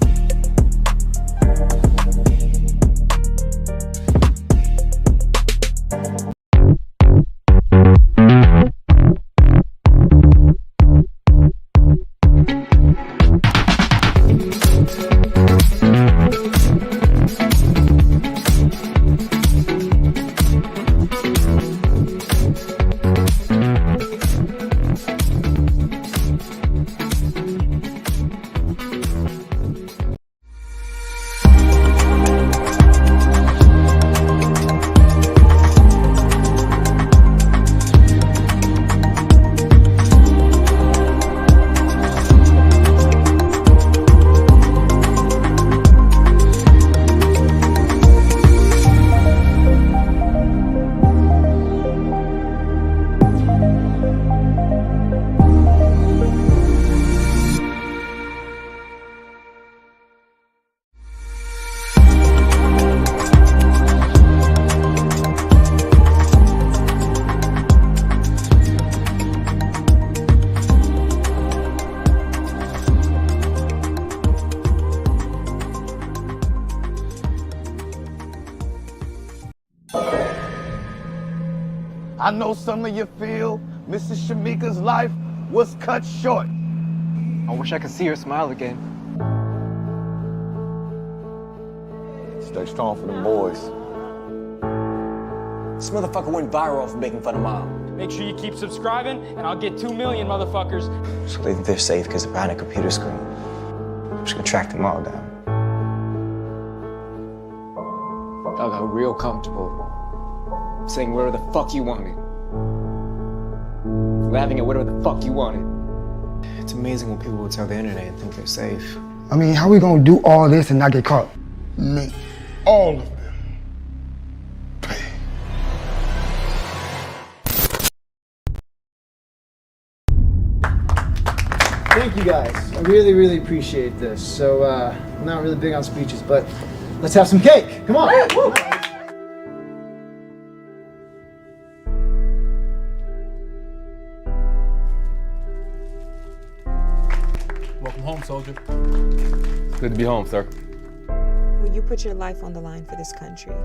I know some of you feel Mrs. Shamika's life was cut short.
I wish I could see her smile again.
Stay strong for them boys.
This motherfucker went viral for making fun of Mom.
Make sure you keep subscribing, and I'll get 2 million, motherfuckers.
So they think they're safe because they're behind a computer screen. I'm just gonna track them all down. I got real comfortable saying whatever the fuck you wanted. Laughing at whatever the fuck you wanted. It's amazing when people will tell the internet and think they're safe.
I mean, how we gonna do all this and not get caught?
Make all of them pay.
Thank you guys. I really, really appreciate this. So, I'm not really big on speeches, but let's have some cake. Come on. Woo!
Welcome home, soldier.
Good to be home, sir.
Well, you put your life on the line for this country.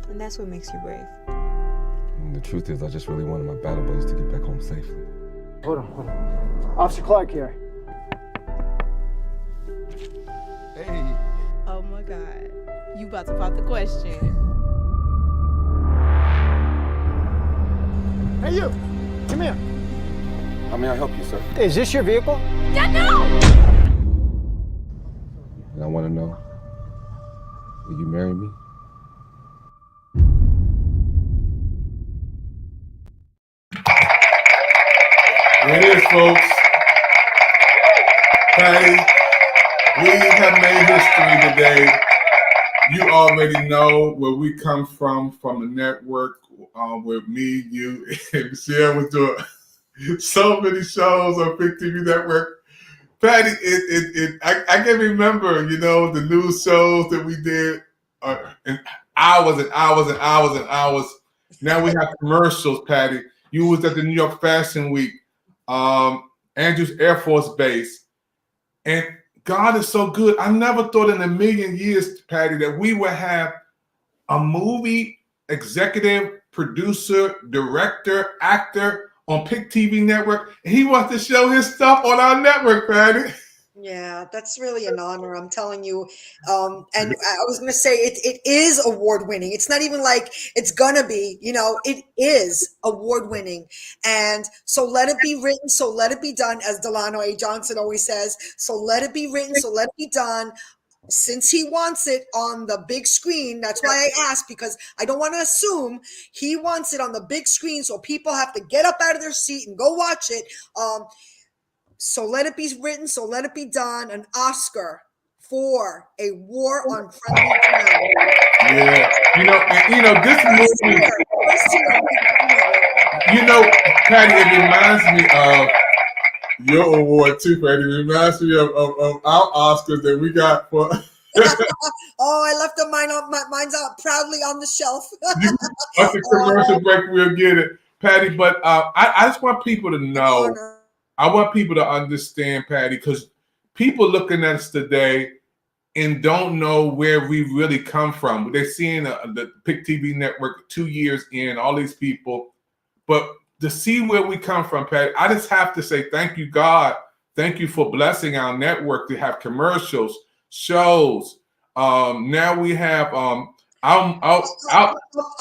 And that's what makes you brave.
And the truth is, I just really wanted my battle buddies to get back home safely.
Hold on. Officer Clark here.
Hey.
Oh my God. You about to pop the question.
Hey, you. Come here.
How may I help you, sir?
Is this your vehicle?
And I want to know, will you marry me?
There it is, folks. Patty, we have made history today. You already know where we come from the network, where me, you, and Michelle was doing so many shows on Pick TV Network. Patty, I can remember, the news shows that we did in hours and hours and hours and hours. Now we have commercials, Patty. You was at the New York Fashion Week, Andrews Air Force Base. And God is so good. I never thought in a million years, Patty, that we would have a movie executive, producer, director, actor on Pick TV Network, and he wants to show his stuff on our network, Patty.
Yeah, that's really an honor, I'm telling you. And I was going to say, it is award-winning. It's not even like it's going to be, it is award-winning. And so let it be written, so let it be done, as Delano A. Johnson always says. So let it be written, so let it be done. since he wants it on the big screen, that's why I asked, because I don't want to assume he wants it on the big screen, so people have to get up out of their seat and go watch it. So let it be written, so let it be done. An Oscar for A War on Friendly Ground.
Yeah, this movie. Patty, it reminds me of your award too, Patty. It reminds me of our Oscars that we got for.
Oh, I left mine's out proudly on the shelf.
That's a commercial break. We'll get it, Patty. But I just want people to know. I want people to understand, Patty, because people looking at us today and don't know where we really come from. They're seeing the PIC TV network 2 years in, all these people. But to see where we come from, Patty, I just have to say thank you, God. Thank you for blessing our network to have commercials, shows. Now we have
a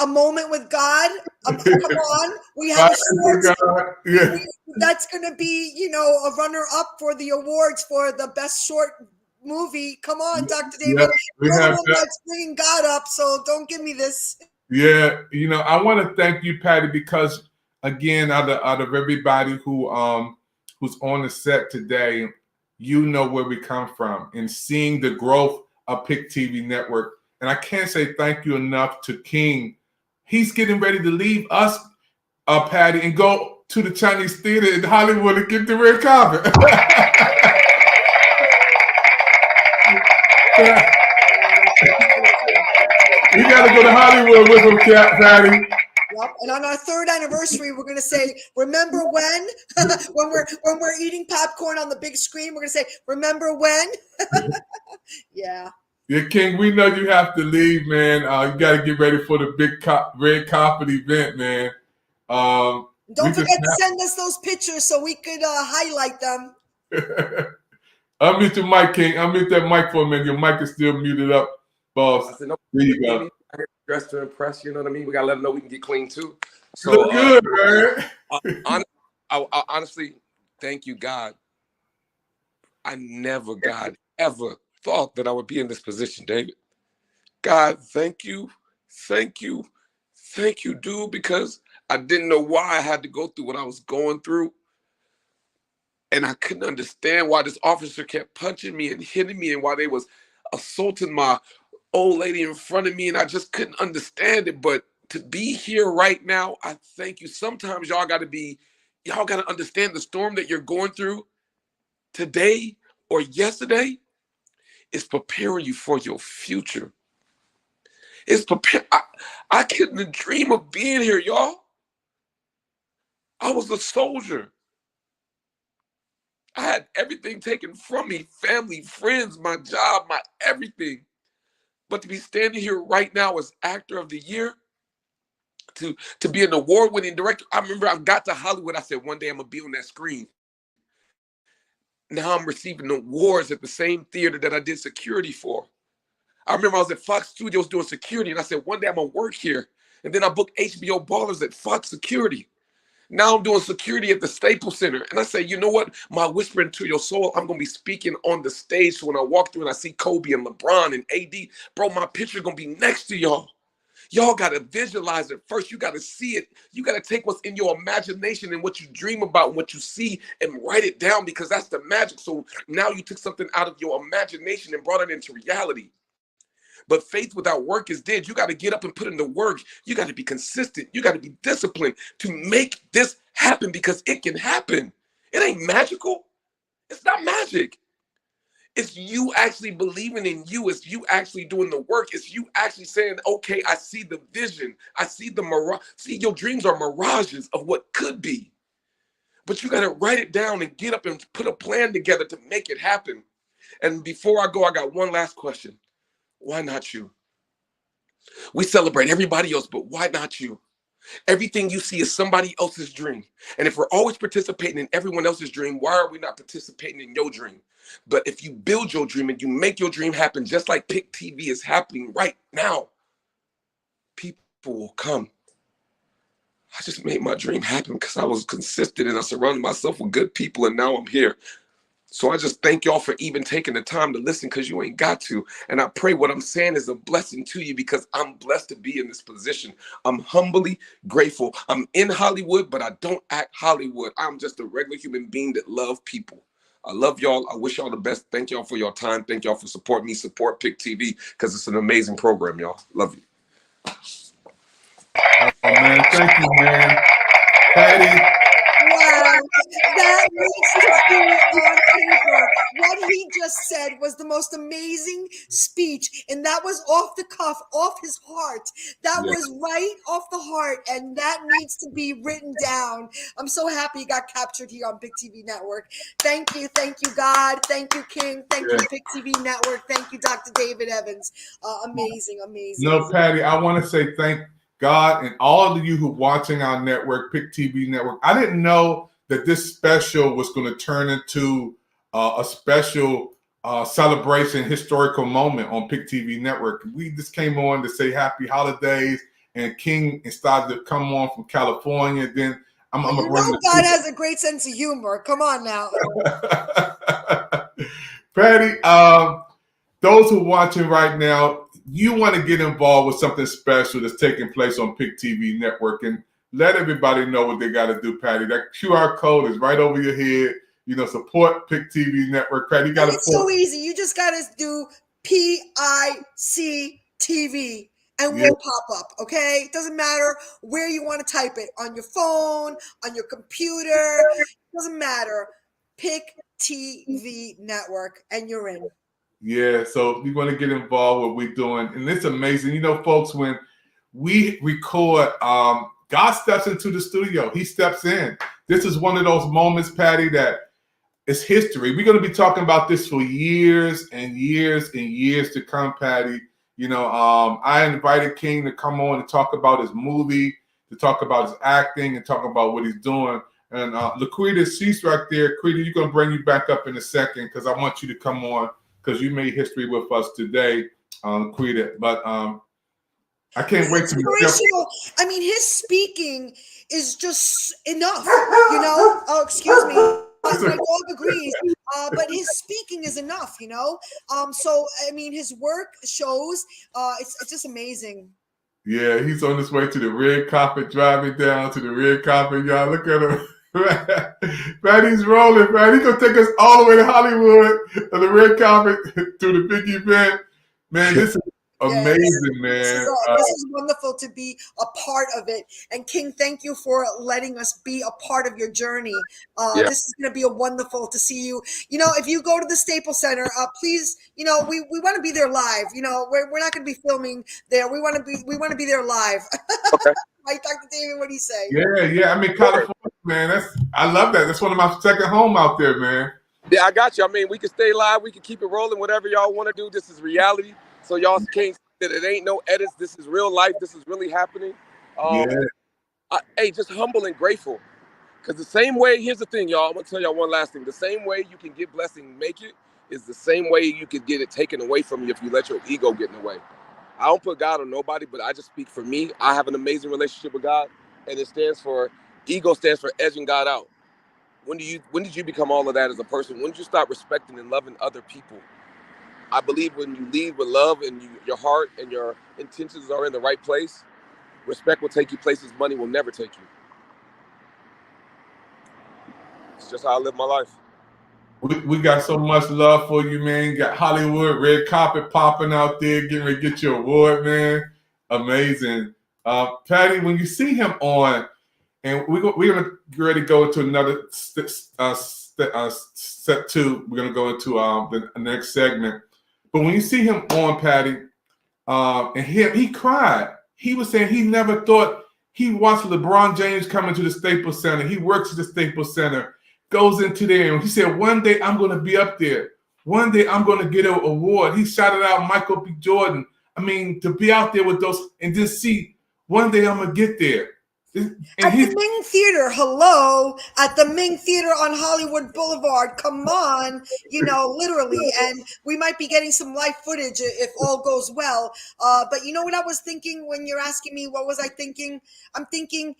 moment with God. Come on, we have a that's going to be, a runner-up for the awards for the best short movie. Come on, Dr. David.
We have
that's bringing God up, so don't give me this.
Yeah, I want to thank you, Patty, because again, out of everybody who's on the set today, you know where we come from, and seeing the growth of PIC TV Network. And I can't say thank you enough to King. He's getting ready to leave us, Patty, and go to the Chinese theater in Hollywood and get the red carpet. We got to go to Hollywood with him, Patty.
Yep. And on our 3rd anniversary, we're going to say, remember when? when we're eating popcorn on the big screen, we're going to say, remember when? Yeah.
Yeah, King, we know you have to leave, man. You got to get ready for the big red carpet event, man.
Don't forget to send us those pictures so we could highlight them.
Unmute your mic, King. Unmute that mic for a minute. Your mic is still muted up, boss.
I said, no,
there you go.
Dressed to impress, you know what I mean? We got to let them know we can get clean too.
So look good, man.
I honestly, thank you, God. I never, God, ever thought that I would be in this position, David. God, thank you, dude, because I didn't know why I had to go through what I was going through. And I couldn't understand why this officer kept punching me and hitting me and why they was assaulting my old lady in front of me. And I just couldn't understand it. But to be here right now, I thank you. Sometimes y'all got to understand the storm that you're going through today or yesterday is preparing you for your future. It's I couldn't dream of being here, y'all. I was a soldier. I had everything taken from me, family, friends, my job, my everything. But to be standing here right now as Actor of the Year, to be an award-winning director, I remember I got to Hollywood, I said, one day I'm going to be on that screen. Now I'm receiving awards at the same theater that I did security for. I remember I was at Fox Studios doing security, and I said, one day I'm going to work here. And then I booked HBO Ballers at Fox Security. Now I'm doing security at the Staples Center. And I say, you know what? My whisper into your soul, I'm going to be speaking on the stage. So when I walk through and I see Kobe and LeBron and AD, bro, my picture going to be next to y'all. Y'all got to visualize it first. You got to see it. You got to take what's in your imagination and what you dream about and what you see and write it down, because that's the magic. So now you took something out of your imagination and brought it into reality. But faith without work is dead. You got to get up and put in the work. You got to be consistent. You got to be disciplined to make this happen, because it can happen. It ain't magical. It's not magic. It's you actually believing in you. It's you actually doing the work. It's you actually saying, okay, I see the vision. I see the mirage. See, your dreams are mirages of what could be. But you got to write it down and get up and put a plan together to make it happen. And before I go, I got one last question. Why not you? We celebrate everybody else, but why not you? Everything you see is somebody else's dream. And if we're always participating in everyone else's dream, why are we not participating in your dream? But if you build your dream and you make your dream happen, just like PIC TV is happening right now, people will come. I just made my dream happen because I was consistent and I surrounded myself with good people, and now I'm here. So I just thank y'all for even taking the time to listen, because you ain't got to. And I pray what I'm saying is a blessing to you, because I'm blessed to be in this position. I'm humbly grateful. I'm in Hollywood, but I don't act Hollywood. I'm just a regular human being that love people. I love y'all. I wish y'all the best. Thank y'all for your time. Thank y'all for supporting me. Support Pick TV, because it's an amazing program, y'all. Love you.
Oh, man. Thank you, man. Patty.
Wow, that makes it be on paper. What he just said was the most amazing speech, and that was off the cuff, off his heart. That was right off the heart, and that needs to be written down. I'm so happy he got captured here on Pick TV Network. Thank you, God. Thank you, King. Thank you, Pick TV Network. Thank you, Dr. David Evans. Amazing.
No, Patty, I want to say thank God and all of you who are watching our network, Pick TV Network. I didn't know that this special was going to turn into a special celebration, historical moment on Pick TV Network. We just came on to say happy holidays, and King started to come on from California. Then I'm going to bring
God has a great sense of humor. Come on now.
Patty, those who are watching right now, you want to get involved with something special that's taking place on Pick TV Network, and let everybody know what they got to do, Patty. That QR code is right over your head. You know, support Pick TV Network. Patty, you got to.
It's so easy. You just got to do PIC TV, and we'll pop up. Okay, it doesn't matter where you want to type it, on your phone, on your computer. It doesn't matter. Pick TV Network, and you're in.
Yeah, so you want to get involved with what we're doing. And it's amazing. You know, folks, when we record, God steps into the studio. He steps in. This is one of those moments, Patty, that is history. We're going to be talking about this for years and years and years to come, Patty. You know, I invited King to come on and talk about his movie, to talk about his acting, and talk about what he's doing. And Laquita, she's right there. Quita, you're going to bring you back up in a second, because I want you to come on, because you made history with us today, Quita. But I can't wait to be
inspirational. I mean, his speaking is just enough, you know? Oh, excuse me. My dog agrees. But his speaking is enough, you know? So, I mean, his work shows. It's just amazing.
Yeah, he's on his way to the red carpet, driving down to the red carpet. Y'all, look at him. Patty's rolling, man. He's going to take us all the way to Hollywood on the red carpet to the big event. Man, this is amazing, man.
This is wonderful to be a part of it. And King, thank you for letting us be a part of your journey. This is going to be a wonderful to see you. You know, if you go to the Staples Center, please, you know, we want to be there live. You know, we're not going to be filming there. We want to be there live.
Okay.
Right, Dr. David, what do you say?
Yeah. I mean, California, man. I love that. That's one of my second home out there, man.
Yeah, I got you. I mean, we can stay live. We can keep it rolling. Whatever y'all want to do. This is reality. So y'all can't say that it ain't no edits. This is real life. This is really happening. Hey, just humble and grateful. Because the same way, here's the thing, y'all. I'm going to tell y'all one last thing. The same way you can get blessing and make it is the same way you could get it taken away from you if you let your ego get in the way. I don't put God on nobody, but I just speak for me. I have an amazing relationship with God, and ego stands for edging God out. When did you become all of that as a person? When did you start respecting and loving other people? I believe when you lead with love and your heart and your intentions are in the right place, respect will take you places money will never take you. It's just how I live my life.
We got so much love for you, man. You got Hollywood, red carpet popping out there, getting ready to get your award, man. Amazing. Patty, when you see him on, and we're going to get ready to go into another step two. We're going to go into the next segment. But when you see him on, Patty, and he cried. He was saying he never thought he watched LeBron James come into the Staples Center. He works at the Staples Center, goes into there, and he said, one day I'm going to be up there. One day I'm going to get an award. He shouted out Michael B. Jordan. I mean, to be out there with those and just see, one day I'm going to get there.
At the Ming Theater, hello, at the Ming Theater on Hollywood Boulevard. Come on, you know, literally. And we might be getting some live footage if all goes well. But you know what I was thinking when you're asking me, what was I thinking? I'm thinking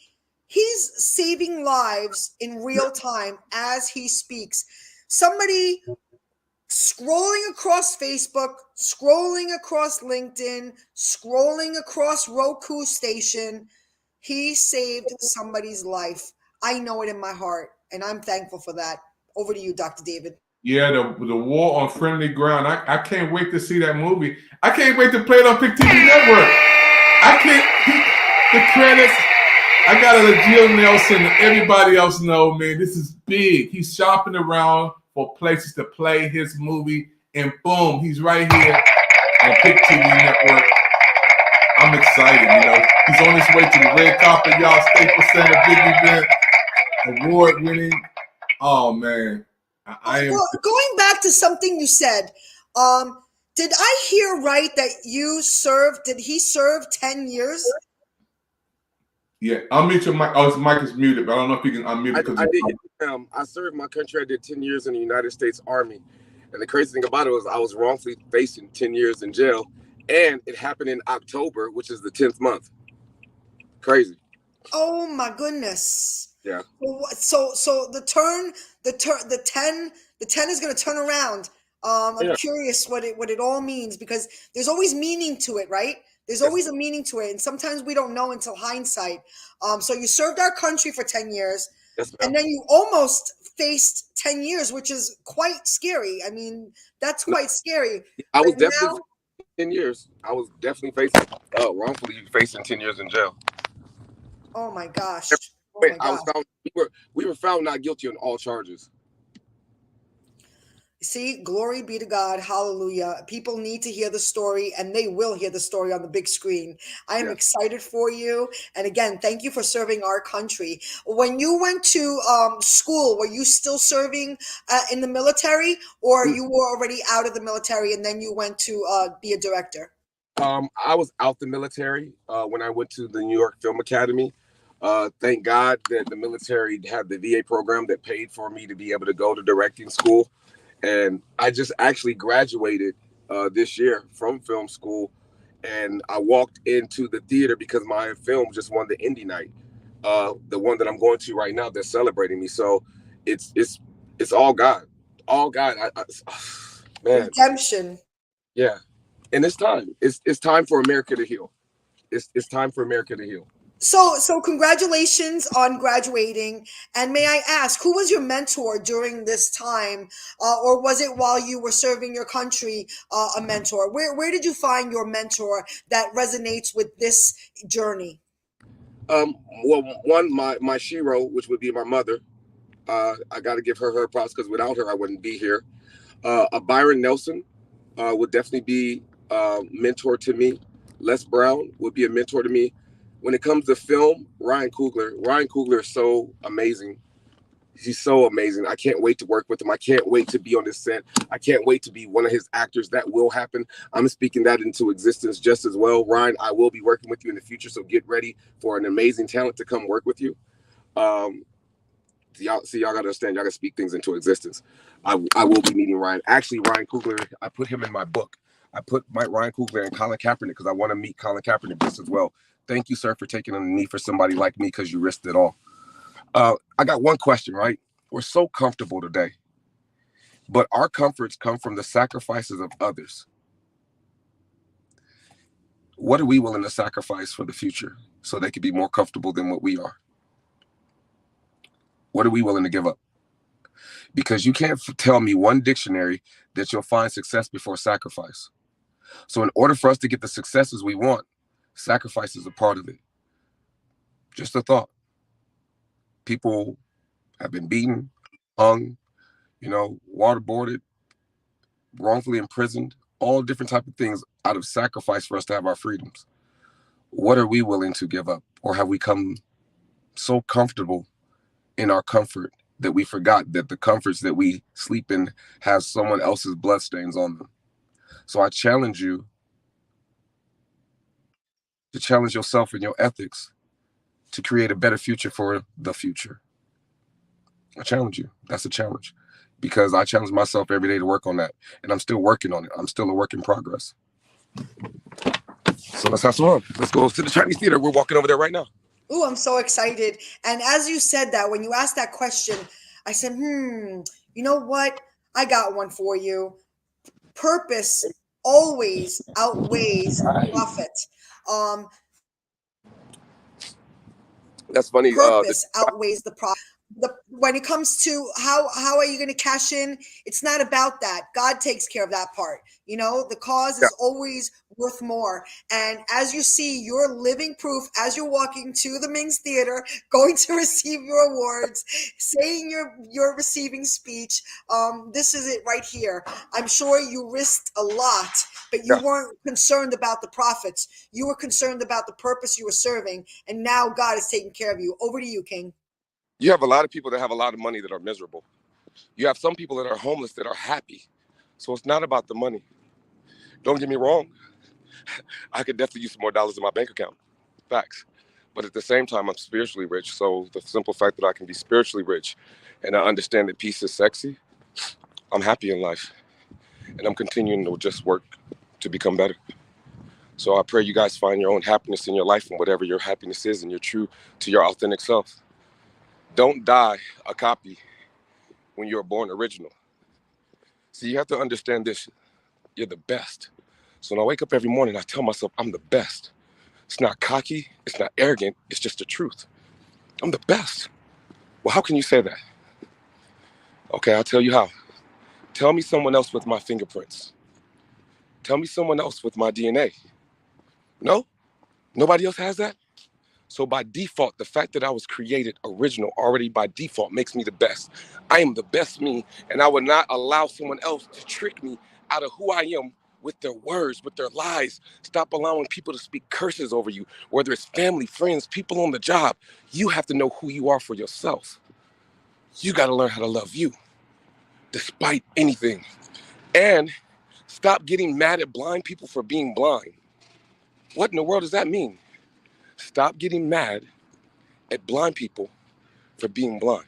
he's saving lives in real time as he speaks. somebody scrolling across Facebook, scrolling across LinkedIn, scrolling across Roku station, he saved somebody's life. I know it in my heart, and I'm thankful for that. Over to you, Dr. David.
Yeah, the War on Friendly Ground. I can't wait to see that movie. I can't wait to play it on Pick TV Network. The credits. I got to let Jill Nelson and everybody else know, man, this is big. He's shopping around for places to play his movie, and boom, he's right here on Pick TV Network. I'm excited, He's on his way to the red carpet, y'all. Staples Center, big event, award-winning. Oh, man.
Going back to something you said, did I hear right that did he serve 10 years?
Yeah, unmute your mic. Oh, his mic is muted, but I don't know if you can unmute it.
I did. I served my country. I did 10 years in the United States Army. And the crazy thing about it was I was wrongfully facing 10 years in jail. And it happened in October, which is the 10th month. Crazy.
Oh my goodness.
Yeah.
So the 10 is going to turn around. I'm curious what it all means, because there's always meaning to it, right? There's always a meaning to it, and sometimes we don't know until hindsight. So you served our country for 10 years, and then you almost faced 10 years, which is quite scary. I mean, that's quite scary.
I was definitely 10 years. I was definitely wrongfully facing 10 years in jail.
Oh my gosh.
Wait, we were found not guilty on all charges.
See, glory be to God. Hallelujah. People need to hear the story, and they will hear the story on the big screen. I am excited for you. And again, thank you for serving our country. When you went to school, were you still serving in the military, or you were already out of the military and then you went to be a director?
I was out the military when I went to the New York Film Academy. Thank God that the military had the VA program that paid for me to be able to go to directing school. And I just actually graduated this year from film school, and I walked into the theater because my film just won the Indie Night, the one that I'm going to right now. They're celebrating me, so it's all God, man.
Redemption.
Yeah, and it's time. It's time for America to heal. It's time for America to heal.
So congratulations on graduating. And may I ask, who was your mentor during this time? Or was it while you were serving your country, a mentor? Where did you find your mentor that resonates with this journey?
Well, one, my shero, which would be my mother. I got to give her props, because without her, I wouldn't be here. Byron Nelson would definitely be a mentor to me. Les Brown would be a mentor to me. When it comes to film, Ryan Coogler is so amazing. He's so amazing. I can't wait to work with him. I can't wait to be on this set. I can't wait to be one of his actors. That will happen. I'm speaking that into existence just as well. Ryan, I will be working with you in the future, so get ready for an amazing talent to come work with you. Y'all got to understand. Y'all got to speak things into existence. I will be meeting Ryan. Actually, Ryan Coogler, I put him in my book. I put Ryan Coogler and Colin Kaepernick because I want to meet Colin Kaepernick just as well. Thank you, sir, for taking on the knee for somebody like me, because you risked it all. I got one question, right? We're so comfortable today, but our comforts come from the sacrifices of others. What are we willing to sacrifice for the future so they could be more comfortable than what we are? What are we willing to give up? Because you can't tell me one dictionary that you'll find success before sacrifice. So in order for us to get the successes we want, sacrifice is a part of it. Just a thought. People have been beaten, hung, waterboarded, wrongfully imprisoned, all different type of things out of sacrifice for us to have our freedoms. What are we willing to give up? Or have we come so comfortable in our comfort that we forgot that the comforts that we sleep in have someone else's bloodstains on them? So I challenge you to challenge yourself and your ethics to create a better future for the future. I challenge you. That's a challenge, because I challenge myself every day to work on that, and I'm still working on it. I'm still a work in progress. So let's have some fun. Let's go to the Chinese theater. We're walking over there right now.
Ooh, I'm so excited. And as you said that, when you asked that question, I said, You know what? I got one for you. Purpose always outweighs profit.
That's funny.
Purpose outweighs the profit. When it comes to how are you going to cash in, it's not about that. God takes care of that part. You know, the cause is always worth more. And as you see, you're living proof as you're walking to the Ming's Theater, going to receive your awards, saying your receiving speech. This is it right here. I'm sure you risked a lot, but you weren't concerned about the profits. You were concerned about the purpose you were serving. And now God is taking care of you. Over to you, King.
You have a lot of people that have a lot of money that are miserable. You have some people that are homeless that are happy. So it's not about the money. Don't get me wrong. I could definitely use some more dollars in my bank account. Facts. But at the same time, I'm spiritually rich. So the simple fact that I can be spiritually rich and I understand that peace is sexy, I'm happy in life. And I'm continuing to just work to become better. So I pray you guys find your own happiness in your life and whatever your happiness is, and you're true to your authentic self. Don't die a copy when you're born original. So you have to understand this. You're the best. So when I wake up every morning, I tell myself I'm the best. It's not cocky. It's not arrogant. It's just the truth. I'm the best. Well, how can you say that? Okay, I'll tell you how. Tell me someone else with my fingerprints. Tell me someone else with my DNA. No? Nobody else has that? So by default, the fact that I was created original already by default makes me the best. I am the best me, and I would not allow someone else to trick me out of who I am with their words, with their lies. Stop allowing people to speak curses over you, whether it's family, friends, people on the job. You have to know who you are for yourself. You got to learn how to love you, despite anything. And stop getting mad at blind people for being blind. What in the world does that mean? Stop getting mad at blind people for being blind.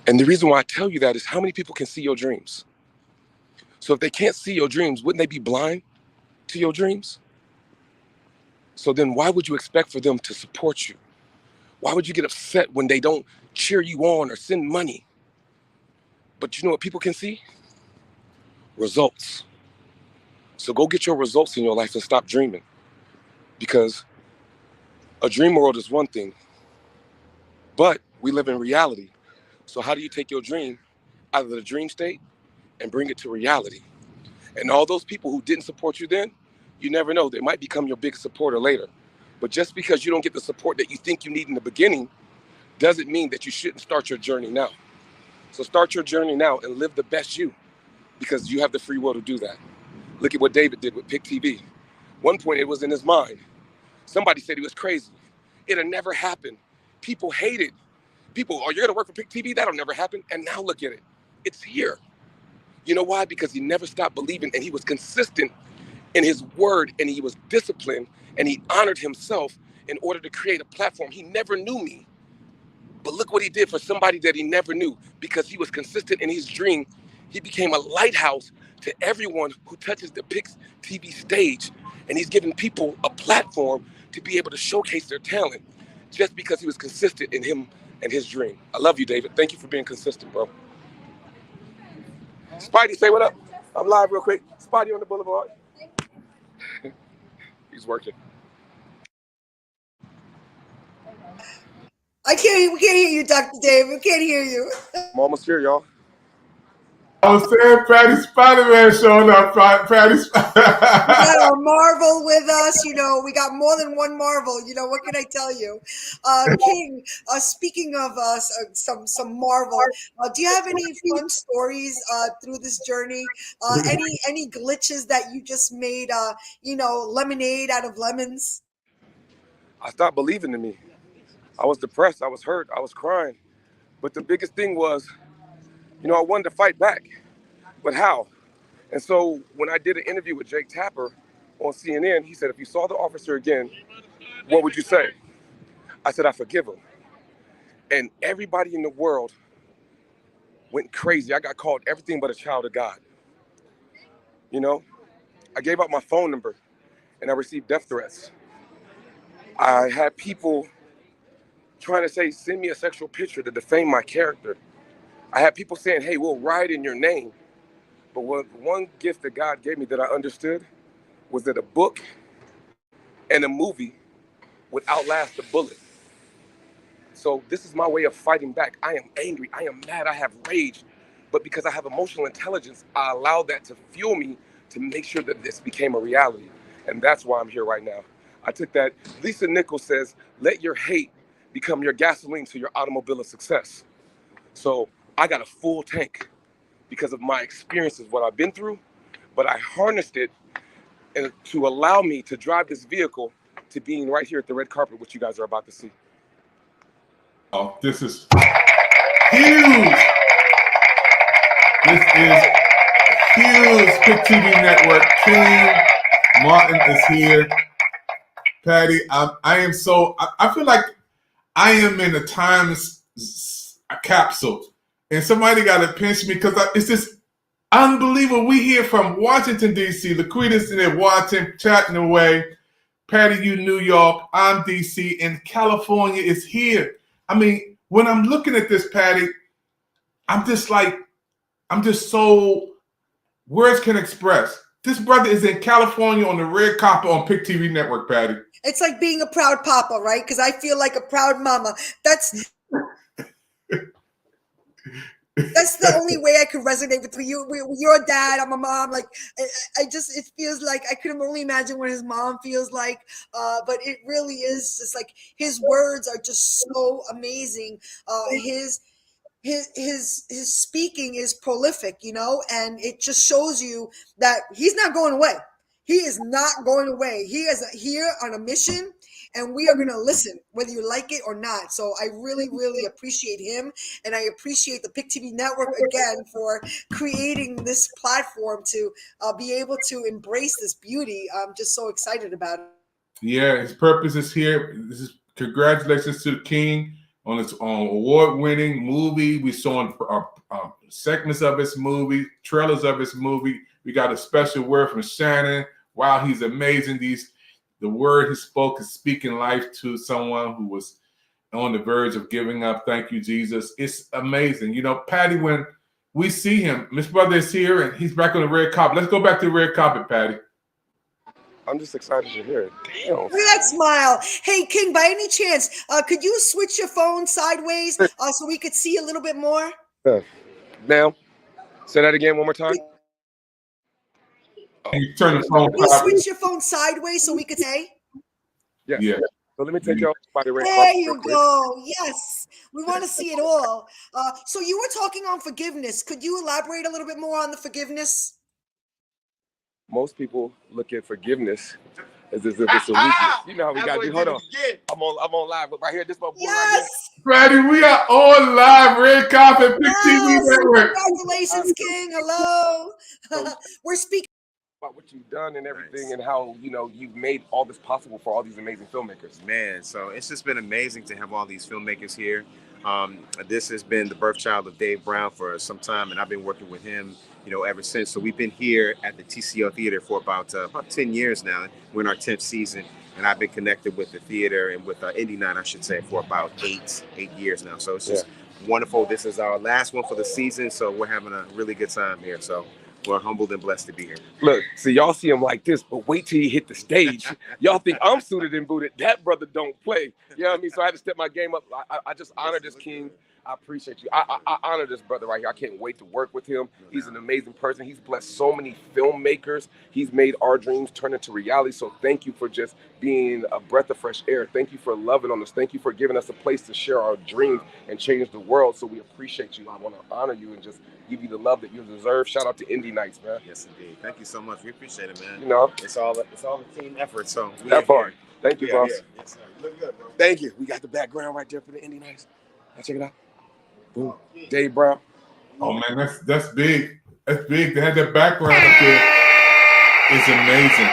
And the reason why I tell you that is how many people can see your dreams? So if they can't see your dreams, wouldn't they be blind to your dreams? So then why would you expect for them to support you? Why would you get upset when they don't cheer you on or send money? But you know what people can see? Results. So go get your results in your life and stop dreaming. Because a dream world is one thing, but we live in reality. So how do you take your dream out of the dream state and bring it to reality? And all those people who didn't support you then, you never know, they might become your biggest supporter later. But just because you don't get the support that you think you need in the beginning doesn't mean that you shouldn't start your journey now. So start your journey now and live the best you, because you have the free will to do that. Look at what David did with Pick TV. One point it was in his mind. Somebody said he was crazy. It'll never happen. People hated. People, oh, you're gonna work for Pick TV? That'll never happen. And now look at it. It's here. You know why? Because he never stopped believing, and he was consistent in his word, and he was disciplined, and he honored himself in order to create a platform. He never knew me, but look what he did for somebody that he never knew. Because he was consistent in his dream, he became a lighthouse to everyone who touches the Pick TV stage, and he's giving people a platform to be able to showcase their talent just because he was consistent in him and his dream. I love you, David. Thank you for being consistent, bro. Spidey, say what up. I'm live real quick. Spidey on the boulevard. He's working.
We can't hear you, Dr. Dave. We can't hear you.
I'm almost here, y'all.
I was saying Patty Spider-Man showing up. Patty
We got a Marvel with us. You know, we got more than one Marvel. You know, what can I tell you? King, speaking of some Marvel, do you have any fun stories through this journey? Any glitches that you just made, lemonade out of lemons?
I stopped believing in me. I was depressed. I was hurt. I was crying. But the biggest thing was, I wanted to fight back, but how? And so when I did an interview with Jake Tapper on CNN, he said, if you saw the officer again, what would you say? I said, I forgive him. And everybody in the world went crazy. I got called everything but a child of God. I gave out my phone number and I received death threats. I had people trying to say, send me a sexual picture to defame my character. I had people saying, hey, we'll ride in your name. But one gift that God gave me that I understood was that a book and a movie would outlast a bullet. So this is my way of fighting back. I am angry, I am mad, I have rage. But because I have emotional intelligence, I allow that to fuel me to make sure that this became a reality. And that's why I'm here right now. I took that. Lisa Nichols says, let your hate become your gasoline to your automobile of success. So I got a full tank because of my experiences, what I've been through, but I harnessed it and to allow me to drive this vehicle to being right here at the red carpet, which you guys are about to see.
Oh, this is huge. This is huge. Pick TV Network. King Martin is here. Patty, I am so, I feel like I am in a time capsule. And somebody got to pinch me because it's just unbelievable. We hear from Washington, D.C., Laquita's in there watching, chatting away. Patty, you New York, I'm D.C., and California is here. I mean, when I'm looking at this, Patty, I'm just so, words can express. This brother is in California on the red carpet on Pick TV Network, Patty.
It's like being a proud papa, right? Because I feel like a proud mama. That's the only way I could resonate with you. You're a dad, I'm a mom. Like, it feels like I could only imagine what his mom feels like. But it really is just like his words are just so amazing. His speaking is prolific, you know, and it just shows you that he's not going away. He is not going away. He is here on a mission, and we are going to listen, whether you like it or not. So I really, really appreciate him, and I appreciate the Pick TV Network again for creating this platform to be able to embrace this beauty. I'm just so excited about it.
Yeah, his purpose is here. This is congratulations to the King on his award-winning movie. We saw segments of his movie, trailers of his movie. We got a special word from Shannon. Wow, he's amazing. The word he spoke is speaking life to someone who was on the verge of giving up. Thank you, Jesus. It's amazing. You know, Patty, when we see him, Miss Brother is here and he's back on the red carpet. Let's go back to the red carpet, Patty.
I'm just excited to hear it. Damn.
Look at that smile. Hey, King, by any chance, could you switch your phone sideways so we could see a little bit more?
Now, say that again one more time.
Can you turn the phone?
Can you switch your phone sideways so we could say?
Yes.
Yeah.
So let me take y'all by the red
There
carpet
you
real quick.
go. Yes. We want to see it all. So you were talking on forgiveness. Could you elaborate a little bit more on the forgiveness?
Most people look at forgiveness as if it's a weakness. You know how we got to do. Hold on. I'm on live, but right here, this my boy right here.
Patty, we are on live red carpet, Pick TV Network.
Congratulations, King. Hello. We're speaking
about what you've done and everything, and how you've made all this possible for all these amazing filmmakers.
Man, so it's just been amazing to have all these filmmakers here. This has been the birth child of Dave Brown for some time, and I've been working with him, ever since. So we've been here at the TCL Theater for about 10 years now. We're in our 10th season, and I've been connected with the theater and with Indie Night, I should say, for about eight years now. So it's just wonderful. This is our last one for the season, so we're having a really good time here. So we're humbled and blessed to be here.
Look, see, y'all see him like this, but wait till he hit the stage. Y'all think I'm suited and booted. That brother don't play. You know what I mean? So I had to step my game up. I just honor this King. I appreciate you. I honor this brother right here. I can't wait to work with him. He's an amazing person. He's blessed so many filmmakers. He's made our dreams turn into reality. So thank you for just being a breath of fresh air. Thank you for loving on us. Thank you for giving us a place to share our dreams and change the world. So we appreciate you. I want to honor you and just give you the love that you deserve. Shout out to Indie Nights, man.
Yes, indeed. Thank you so much. We appreciate it, man.
You know,
it's all a team effort. So
that part. Thank you, boss.
Yeah. Yes, sir. Look good, bro.
Thank you. We got the background right there for the Indie Nights. Now check it out. Boom. Dave Brown.
Oh man, that's big. That's big. They had that background up there. It's amazing.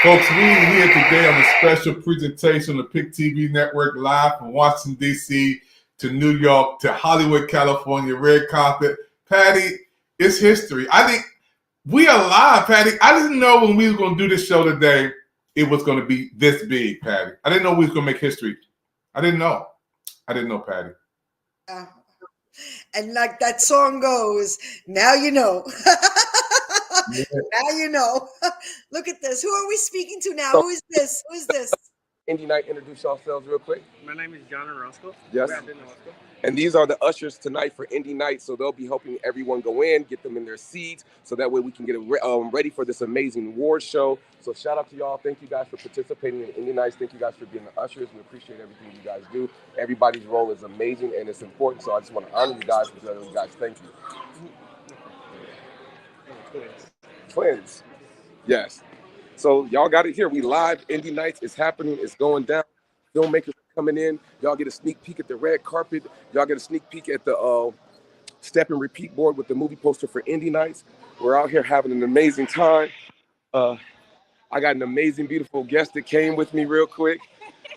Folks, we're here today on a special presentation of Pick TV Network, live from Washington, D.C. to New York to Hollywood, California, red carpet. Patty, it's history. I think we are live, Patty. I didn't know when we were going to do this show today, it was going to be this big, Patty. I didn't know we was going to make history. I didn't know, Patty.
And like that song goes, now you know.
Yeah.
Now you know. Look at this. Who are we speaking to now?
So-
Who is this? Who is this?
Indie Night, introduce yourselves real quick.
My name is John Orozco.
Yes.
Brandon Orozco.
And these are the ushers tonight for Indie Night. So they'll be helping everyone go in, get them in their seats, so that way we can get it ready for this amazing award show. So shout out to y'all. Thank you guys for participating in Indie Nights. Thank you guys for being the ushers. We appreciate everything you guys do. Everybody's role is amazing and it's important. So I just want to honor you guys for doing you guys. Thank you. Twins. Yes. So y'all got it here. We live. Indie Nights is happening. It's going down. Filmmakers are coming in. Y'all get a sneak peek at the red carpet. Y'all get a sneak peek at the step and repeat board with the movie poster for Indie Nights. We're out here having an amazing time. I got an amazing, beautiful guest that came with me real quick.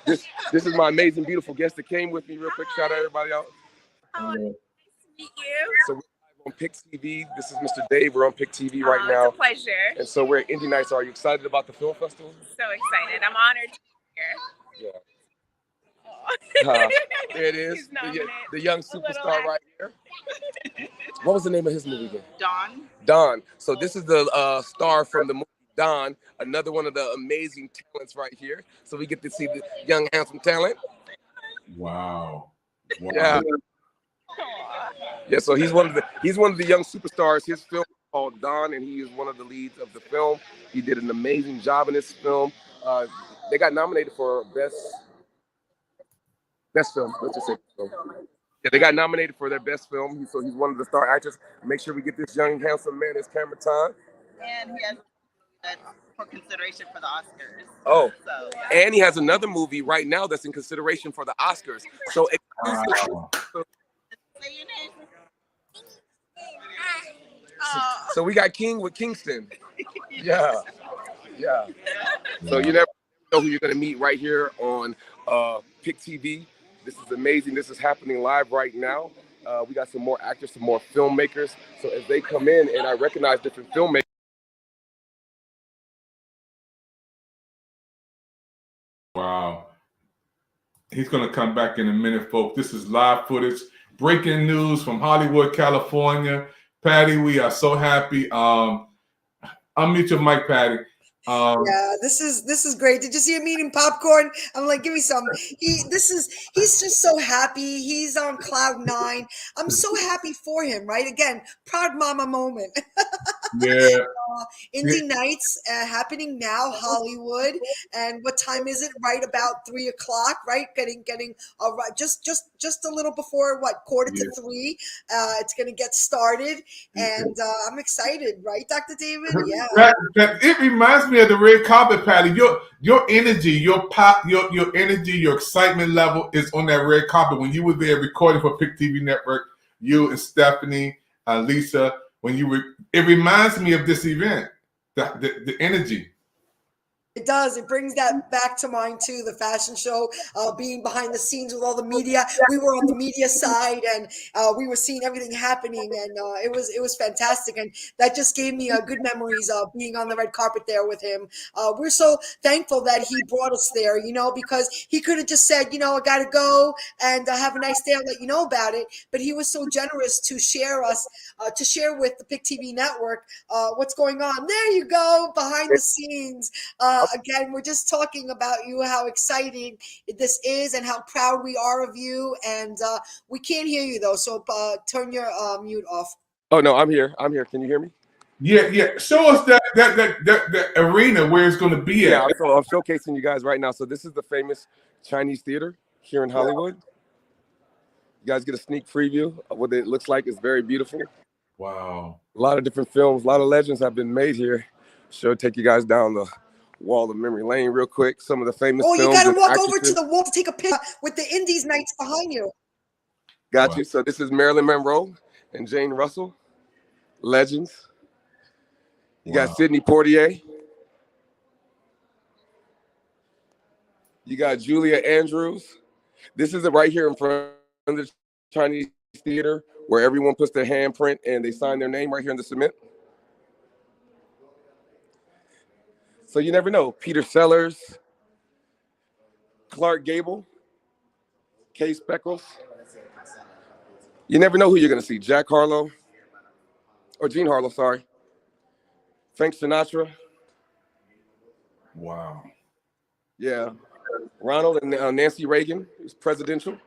This is my amazing, beautiful guest that came with me real quick. Shout out everybody out.
Hi, nice to meet you.
So we're live on Pick TV. This is Mr. Dave. We're on Pick TV right now.
It's a pleasure.
And so we're at Indie Nights. Are you excited about the film festival?
So excited. I'm honored to be here.
Yeah. There it is. The young superstar right here. What was the name of his movie again?
Dawn.
Dawn. So this is the star from the movie Dawn, another one of the amazing talents right here. So we get to see the young, handsome talent.
Wow. Wow.
Yeah. Yeah, so he's one of the young superstars. His film is called Dawn, and he is one of the leads of the film. He did an amazing job in this film. They got nominated for best film. Let's just say film. Yeah, they got nominated for their best film. So he's one of the star actors. Make sure we get this young, handsome man his camera time.
And he has for consideration for the Oscars.
Oh,
So,
and he has another movie right now that's in consideration for the Oscars. So,
Wow.
Say your name.
so we got King with Kingston. Yeah. So you never know who you're gonna meet right here on Pick TV. This is amazing. This is happening live right now. We got some more actors, some more filmmakers. So as they come in, and I recognize different filmmakers.
Wow. He's going to come back in a minute, folks. This is live footage. Breaking news from Hollywood, California. Patty, we are so happy. Unmute your mic, Patty.
Yeah, this is great. Did you see him eating popcorn? I'm like, give me some. He's just so happy. He's on cloud 9. I'm so happy for him, right? Again, proud mama moment.
Yeah.
Indie Nights happening now, Hollywood. And what time is it? Right about 3 o'clock, right? Getting just a little before what, 2:45. It's gonna get started, and I'm excited, right, Dr. David? Yeah.
It reminds me of the red carpet, Patty. Your energy, your pop, your energy, your excitement level is on that red carpet. When you were there recording for Pick TV Network, you and Stephanie, Lisa, it reminds me of this event. The energy.
It does. It brings that back to mind too. The fashion show, being behind the scenes with all the media. We were on the media side, and we were seeing everything happening, and it was fantastic. And that just gave me good memories of being on the red carpet there with him. We're so thankful that he brought us there, because he could have just said, I got to go and have a nice day. I'll let you know about it. But he was so generous to share with the Pick TV Network what's going on. There you go, behind the scenes. Again, we're just talking about you, how exciting this is and how proud we are of you. And we can't hear you, though, so turn your mute off.
Oh, no, I'm here. Can you hear me?
Yeah. Show us that arena where it's going to be at.
Yeah, so I'm showcasing you guys right now. So this is the famous Chinese theater here in Hollywood. You guys get a sneak preview of what it looks like. It's very beautiful.
Wow.
A lot of different films, a lot of legends have been made here. Take you guys down the wall of memory lane real quick. Some of the famous films.
You got to walk over to the wall to take a picture with the Indies Nights behind you.
Got you. So this is Marilyn Monroe and Jane Russell, legends. You got Sidney Poitier. You got Julia Andrews. This is it right here in front of the Chinese theater where everyone puts their handprint and they sign their name right here in the cement. So you never know. Peter Sellers, Clark Gable, Kay Speckles. You never know who you're going to see. Jack Harlow, or Gene Harlow, sorry. Frank Sinatra.
Wow.
Yeah. Ronald and Nancy Reagan, who's presidential.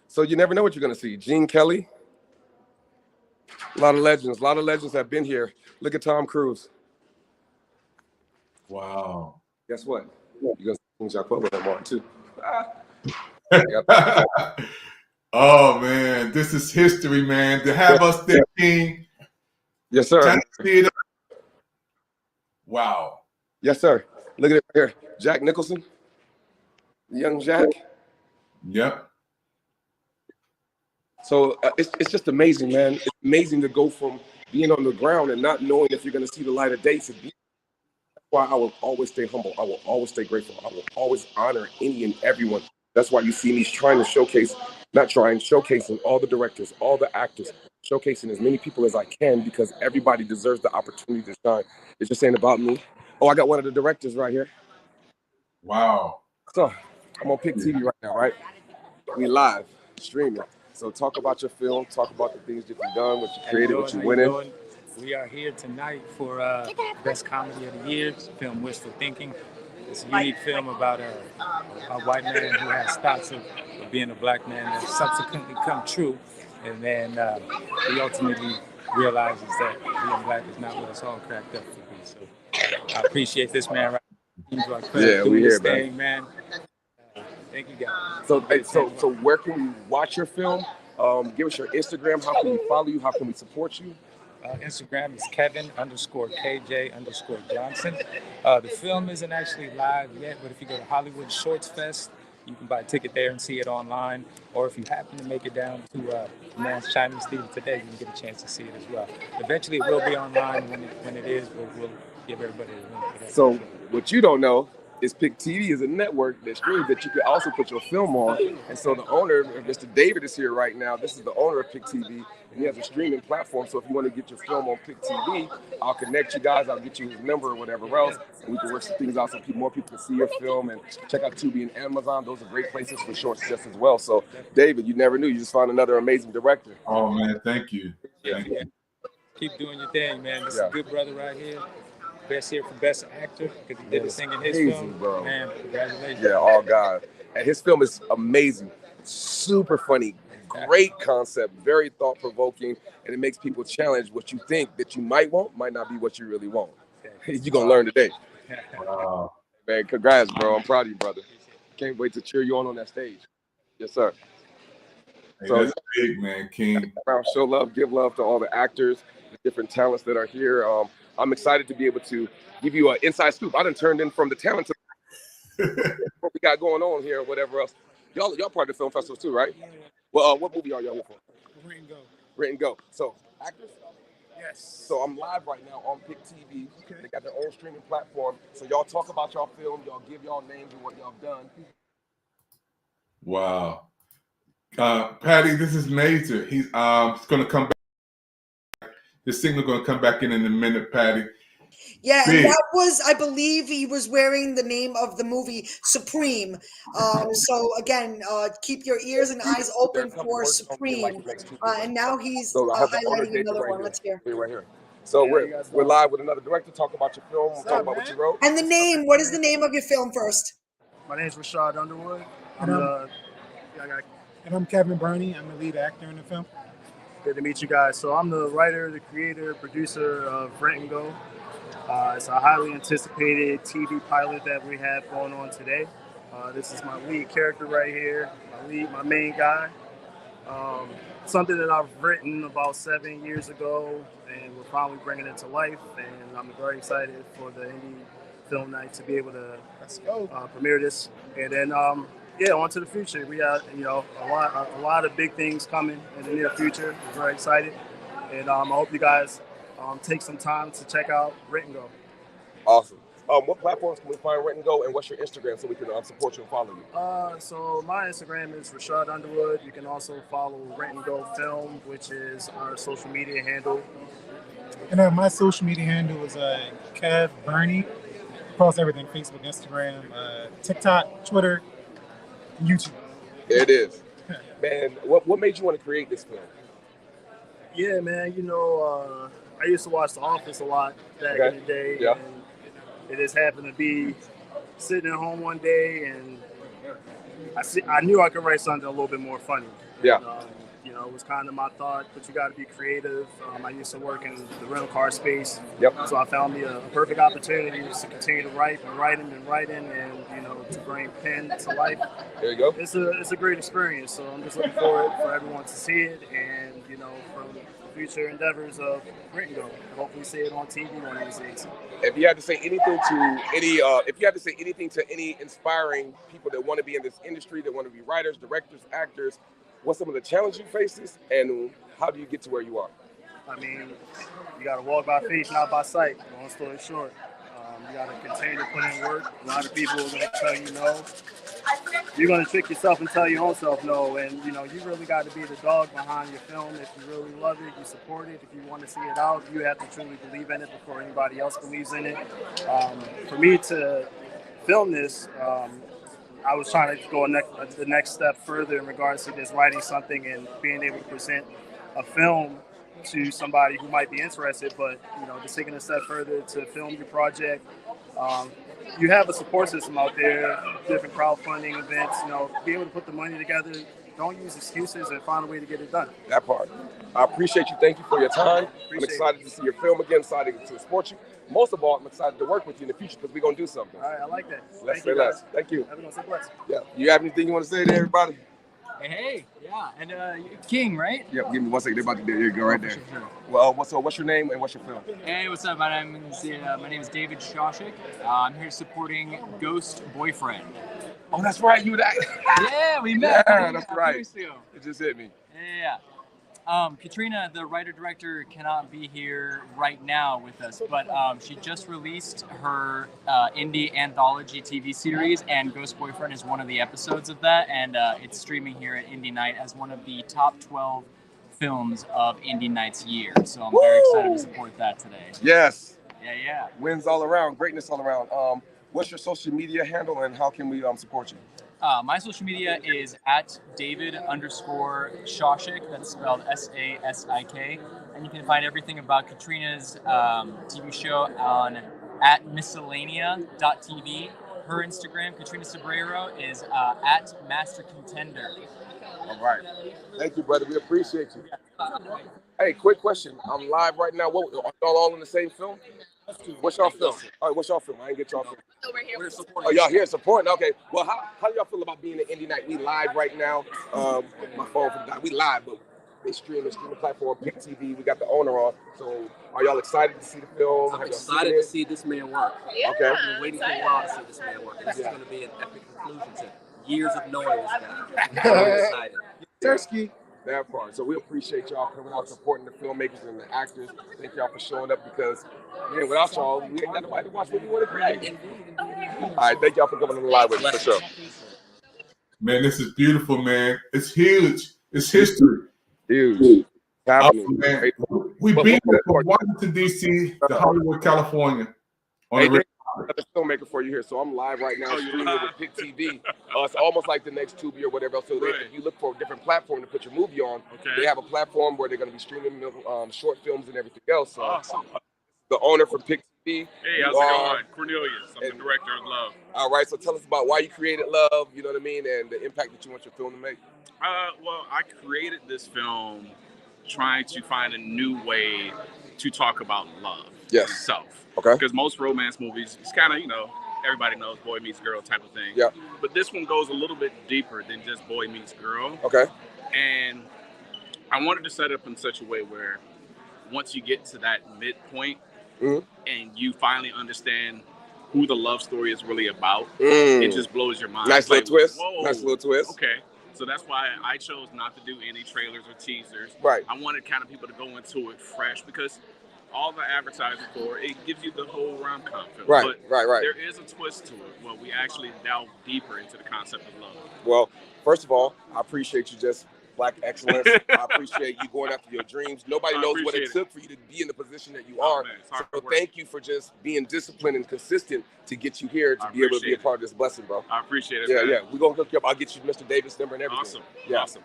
So you never know what you're going to see. Gene Kelly. A lot of legends. A lot of legends have been here. Look at Tom Cruise.
Wow.
Guess what? You're going to see Jacques Weber more too.
Oh man, this is history, man. To have us there, King.
Yes, sir.
Wow.
Yes, sir. Look at it right here. Jack Nicholson. Young Jack.
Yep.
So it's just amazing, man. It's amazing to go from being on the ground and not knowing if you're going to see the light of day. That's why I will always stay humble. I will always stay grateful. I will always honor any and everyone. That's why you see me showcasing all the directors, all the actors, showcasing as many people as I can, because everybody deserves the opportunity to shine. It's just ain't about me. Oh, I got one of the directors right here.
Wow.
So I'm on Pick TV right now, right? We live streaming. So talk about your film, talk about the things that you've done, what you created, what you went in.
We are here tonight for Best Comedy of the Year, film Wishful Thinking. It's a unique film about a white man who has thoughts of being a black man that subsequently come true. And then he ultimately realizes that being black is not what it's all cracked up to be. So I appreciate this man right now.
Yeah, we here,
thing, man. Thank you, guys.
So where can we watch your film? Give us your Instagram. How can we follow you? How can we support you?
Instagram is Kevin_KJ_Johnson. The film isn't actually live yet, but if you go to Hollywood Shorts Fest, you can buy a ticket there and see it online. Or if you happen to make it down to Man's Chinese Theater today, you can get a chance to see it as well. Eventually, it will be online when it is, but we'll give everybody a link for that.
So what you don't know is Pick TV is a network that streams that you can also put your film on. And so the owner, Mr. David, is here right now. This is the owner of Pick TV, and he has a streaming platform. So if you want to get your film on Pick TV, I'll connect you guys. I'll get you his number or whatever else, and we can work some things out so more people can see your film. And check out Tubi and Amazon. Those are great places for shorts just as well. So David, you never knew. You just found another amazing director.
Oh man, thank you.
Thank you. Keep doing your thing, man. This is a good brother right here. Best here for Best Actor, because he did the singing in his film.
Bro.
Man, congratulations.
Yeah, all God. And his film is amazing, super funny, great concept, very thought-provoking, and it makes people challenge what you think that you might want, might not be what you really want. You're going to learn today.
Wow.
Man, congrats, bro. I'm proud of you, brother. Can't wait to cheer you on that stage. Yes, sir.
Hey,
So
that's big, man, King.
show love, give love to all the actors, the different talents that are here. I'm excited to be able to give you an inside scoop. I done turned in from the talent to what we got going on here or whatever else. Y'all part of the film festival too, right? Well, what movie are y'all here for?
Rent and Go.
Rent and Go. So, actors?
Yes.
So I'm live right now on Pick TV. Okay. They got their own streaming platform. So y'all talk about y'all film. Y'all give y'all names and what y'all done.
Wow. Patty, this is major. He's going to come back. His signal going to come back in a minute, Patty.
Yeah,
Big.
and that was, I believe he was wearing the name of the movie Supreme. So again, keep your ears and eyes open for Supreme. And now he's highlighting another one. Let's hear.
Right here. So we're live with another director. Talk about your film. We'll talk about what you wrote.
And the name, what is the name of your film first?
My name is Rashad Underwood. I'm Kevin Burney. I'm the lead actor in the film. Good to meet you guys. So I'm the writer, the creator, producer of Rent and Go. It's a highly anticipated TV pilot that we have going on today. This is my lead character right here, my main guy. Something that I've written about 7 years ago, and we're finally bringing it to life. And I'm very excited for the Indie Film Night to be able to premiere this. And then on to the future. We got a lot of big things coming in the near future. We're very excited, and I hope you guys take some time to check out Rent and Go.
Awesome. What platforms can we find Rent and Go, and what's your Instagram so we can support you and follow you?
So my Instagram is Rashad Underwood. You can also follow Rent and Go Film, which is our social media handle.
And my social media handle is Kev Burney. Across everything: Facebook, Instagram, TikTok, Twitter, YouTube.
There it is. Man, what made you want to create this film?
Yeah, man. You know, I used to watch The Office a lot back in the day.
Yeah.
And it just happened to be sitting at home one day, and I knew I could write something a little bit more funny.
Yeah.
You know, it was kind of my thought, but you got to be creative. I used to work in the rental car space.
Yep.
So I found me a perfect opportunity just to continue to write and you know, to bring pen to life.
There you go.
It's a great experience. So I'm just looking forward for everyone to see it, and you know, from future endeavors of Rent and Go. Hopefully see it on TV one of these days.
If you had to say anything to any inspiring people that want to be in this industry, that want to be writers, directors, actors, what's some of the challenges you face, and how do you get to where you are?
I mean, you got to walk by faith, not by sight. Long story short, you got to continue to put in work. A lot of people are going to tell you no. You're going to trick yourself and tell your own self no. And, you know, you really got to be the dog behind your film. If you really love it, you support it. If you want to see it out, you have to truly believe in it before anybody else believes in it. For me to film this, I was trying to go the next step further in regards to just writing something and being able to present a film to somebody who might be interested, but you know, just taking a step further to film your project. You have a support system out there, different crowdfunding events, you know, be able to put the money together. Don't use excuses and find a way to get it done.
That part. I appreciate you. Thank you for your time. I'm excited to see your film again, excited to support you. Most of all, I'm excited to work with you in the future because we're going to do something.
All right, I like that.
Let's say less. Thank you.
Everyone say bless.
Yeah. You have anything you want to say to everybody?
Hey, yeah, and King, right?
Yep, give me 1 second. They're about to do. There you go, right there. Well, what's your name and what's your film?
Hey, what's up? My name is David Shawshik. I'm here supporting Ghost Boyfriend.
Oh, that's right. You that?
Yeah, we met.
Yeah, that's right. It just hit me.
Yeah. Katrina, the writer-director, cannot be here right now with us, but she just released her indie anthology TV series, and Ghost Boyfriend is one of the episodes of that, and it's streaming here at Indie Night as one of the top 12 films of Indie Night's year. So I'm very excited to support that today.
Yes.
Yeah.
Wins all around, greatness all around. What's your social media handle, and how can we support you?
My social media is at David_Shawshik. That's spelled SASIK. And you can find everything about Katrina's TV show on at miscellanea.tv. Her Instagram, Katrina Sobrero, is at Master Contender.
All right. Thank you, brother. We appreciate you. Hey, quick question. I'm live right now. What, are y'all all in the same film? What's y'all film? All right, what's y'all film? I ain't get y'all film. Oh, y'all here supporting? Okay. Well, how do y'all feel about being at Indie Night? We live right now. My phone for the we live, but they streaming platform, Pick TV. We got the owner on. So, are y'all excited to see the film?
I'm excited to see this man work.
Yeah,
okay.
I've been waiting for a while to see this man work. And this is going to be an epic conclusion to years of knowing this guy. I'm excited.
Tursky. That part. So we appreciate y'all coming out, supporting the filmmakers and the actors. Thank y'all for showing up because, man, without y'all, we ain't got nobody to watch what we want to create. All right, thank y'all for coming on the live with us, for sure.
Man, this is beautiful, man. It's huge. It's history.
Huge.
Man. We've been from Washington, D.C. to Hollywood, California. On the
another filmmaker for you here. So I'm live right now streaming with Pick TV. It's almost like the next Tubi or whatever else. So if you look for a different platform to put your movie on, they have a platform where they're going to be streaming short films and everything else. So
awesome.
The owner from Pick TV.
Hey, how's it going? Cornelius. I'm the director of Love.
All right. So tell us about why you created Love, you know what I mean, and the impact that you want your film to make.
Well, I created this film trying to find a new way to talk about love itself.
Okay.
Because most romance movies, it's kind of, everybody knows boy meets girl type of thing.
Yeah.
But this one goes a little bit deeper than just boy meets girl.
Okay.
And I wanted to set it up in such a way where once you get to that midpoint and you finally understand who the love story is really about, it just blows your mind.
Nice little twist.
Whoa.
Nice little twist.
Okay. So that's why I chose not to do any trailers or teasers.
Right.
I wanted kind of people to go into it fresh because all the advertising for it gives you the whole rom-com film.
Right,
but
right.
there is a twist to it where we actually delve deeper into the concept of love.
Well, first of all, I appreciate you just Black excellence. I appreciate you going after your dreams. Nobody knows what it took for you to be in the position that you are. So thank you for just being disciplined and consistent to get you here to be able to be a part of this blessing, bro.
I appreciate it.
Yeah,
man.
yeah. We're gonna hook you up. I'll get you Mr. Davis number and everything.
Awesome.
Yeah.
Awesome.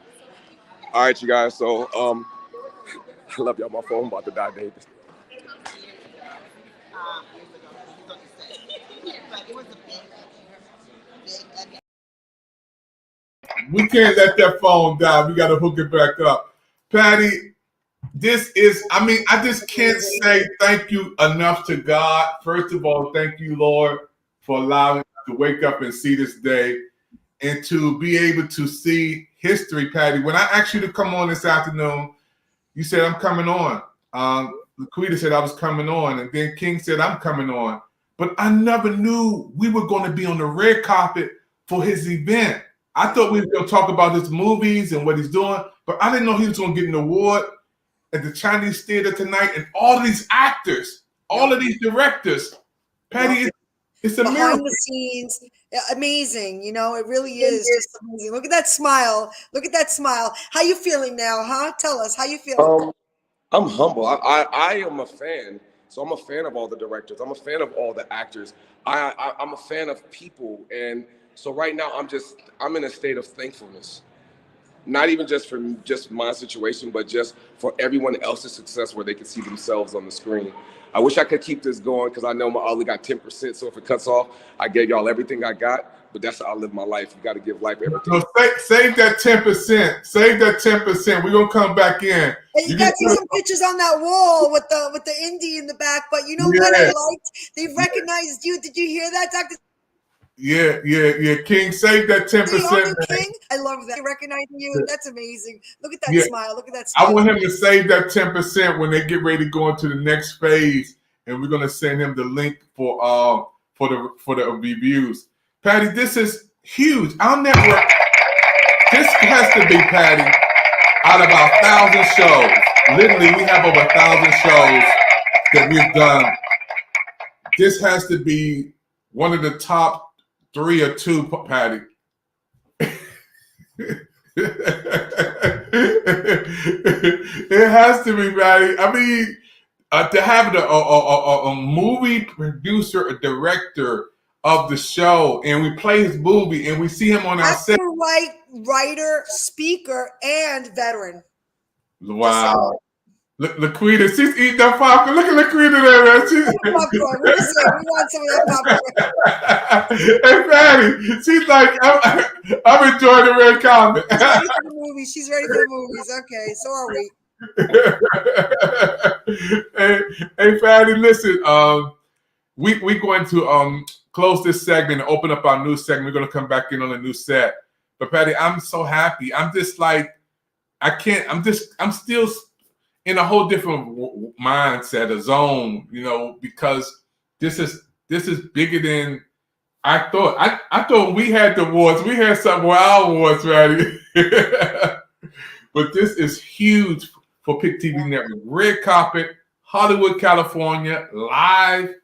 All right, you guys. So I love y'all. My phone about to die, Davis.
We can't let that phone die. We got to hook it back up. Patty, this is, I mean, I just can't say thank you enough to God. First of all, thank you, Lord, for allowing us to wake up and see this day and to be able to see history, Patty. When I asked you to come on this afternoon, you said, I'm coming on. Laquita said I was coming on, and then King said, I'm coming on. But I never knew we were going to be on the red carpet for his event. I thought we were going to talk about his movies and what he's doing, but I didn't know he was going to get an award at the Chinese Theater tonight. And all of these actors, all of these directors, Patty, it's a
behind
miracle.
the scenes, amazing. You know, it really is just amazing. Look at that smile. Look at that smile. How you feeling now, huh? Tell us how you feeling.
I'm humble. I am a fan. So I'm a fan of all the directors. I'm a fan of all the actors. I'm a fan of people. And so right now I'm in a state of thankfulness. Not even just for just my situation, but just for everyone else's success where they can see themselves on the screen. I wish I could keep this going because I know I only got 10%. So if it cuts off, I gave y'all everything I got. But that's how I live my life. You got to give life everything.
So save that 10%. Save that 10%. We're gonna come back in.
And you got to see some pictures on that wall with the indie in the back. But you know what I liked? They recognized you. Did you hear that, Dr.
Yeah. King, save that 10%.
King? I love that. Recognizing you. That's amazing. Look at that smile. Look at that smile.
I want him to save that 10% when they get ready to go into the next phase, and we're gonna send him the link for the reviews. Patty, this is huge. Our network, this has to be, Patty, out of our 1,000 shows. Literally, we have over 1,000 shows that we've done. This has to be one of the top 3 or 2, Patty. It has to be, Patty. I mean, to have a movie producer, a director of the show, and we play his movie, and we see him on our set.
Writer, speaker, and veteran.
Wow. Laquita, she's eating that popcorn. Look at Laquita there, man.
We want some of that popcorn.
Hey, Patty, she's like, I'm enjoying the red carpet.
She's ready for the movies. She's ready for the movies. Okay, so are we.
Hey, Patty, listen. We're going to close this segment and open up our new segment. We're going to come back in on a new set. But Patty, I'm so happy. I'm just like, I'm still in a whole different mindset, a zone, you know, because this is bigger than I thought. I thought we had the awards. We had some our awards, Patty. But this is huge for Pick TV Network. Red carpet, Hollywood, California, live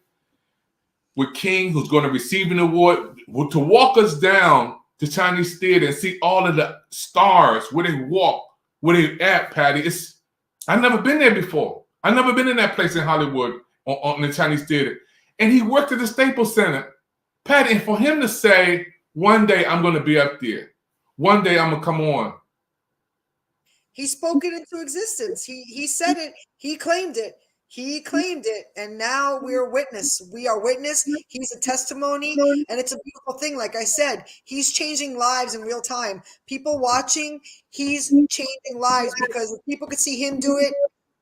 with King, who's going to receive an award, to walk us down to Chinese Theater and see all of the stars, where they walk, where they at, Patty. I've never been there before. I've never been in that place in Hollywood on the Chinese Theater. And he worked at the Staples Center. Patty, and for him to say, one day I'm going to be up there. One day I'm going to come on.
He spoke it into existence. He said it. He claimed it. He claimed it, and now we're witness. We are witness. He's a testimony, and it's a beautiful thing. Like I said, he's changing lives in real time. People watching, he's changing lives, because if people could see him do it,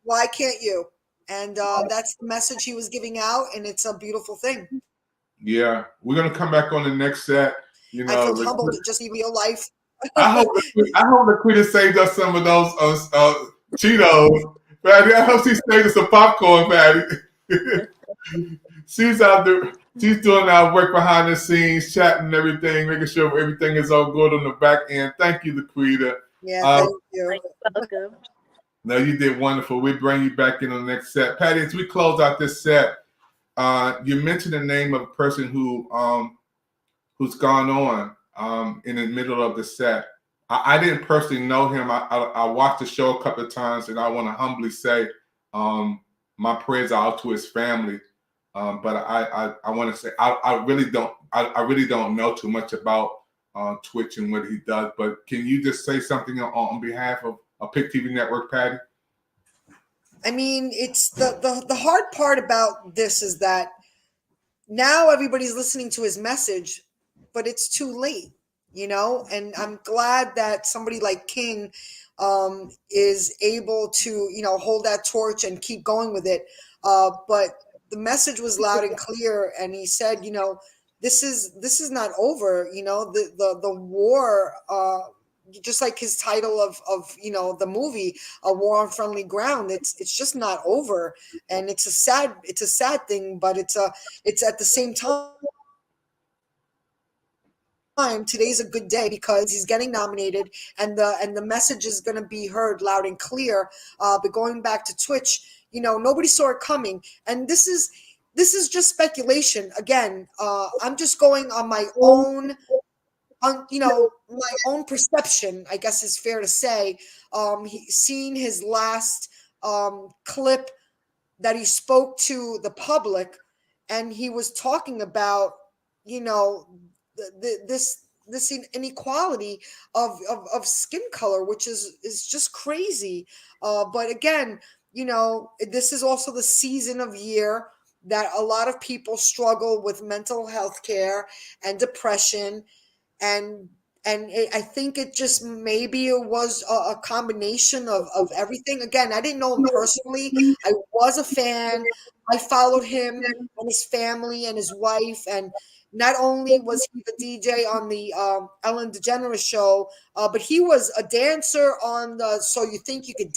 why can't you? And that's the message he was giving out, and it's a beautiful thing.
Yeah, we're gonna come back on the next set. You know,
I feel humbled to just see real life.
I hope Laquita saved us some of those Cheetos. Patty, I hope she saved us some popcorn, Patty. She's out there. She's doing our work behind the scenes, chatting and everything, making sure everything is all good on the back end. Thank you, Laquita.
Yeah, thank you.
No, you did wonderful. We bring you back in on the next set. Patty, as we close out this set, you mentioned the name of a person who's gone on in the middle of the set. I didn't personally know him. I watched the show a couple of times, and I want to humbly say my prayers are out to his family. But I want to say I really don't know too much about Twitch and what he does. But can you just say something on behalf of Pick TV Network, Patty?
I mean, it's the hard part about this is that now everybody's listening to his message, but it's too late, and I'm glad that somebody like King is able to, hold that torch and keep going with it. But the message was loud and clear, and he said, this is not over. The war, just like his title of the movie, A War on Friendly Ground. It's just not over, and it's a sad thing, but it's at the same time. Today's a good day because he's getting nominated, and the message is going to be heard loud and clear. But going back to Twitch, nobody saw it coming, and this is just speculation. Again, I'm just going on my own, my own perception, I guess is fair to say. Seeing his last clip that he spoke to the public, and he was talking about, this inequality of skin color, which is just crazy. But again, this is also the season of year that a lot of people struggle with mental health care and depression, and I think it just maybe it was a combination of everything. Again, I didn't know him personally. I was a fan. I followed him and his family and his wife, and not only was he the DJ on the Ellen DeGeneres show, but he was a dancer on the So You Think You Could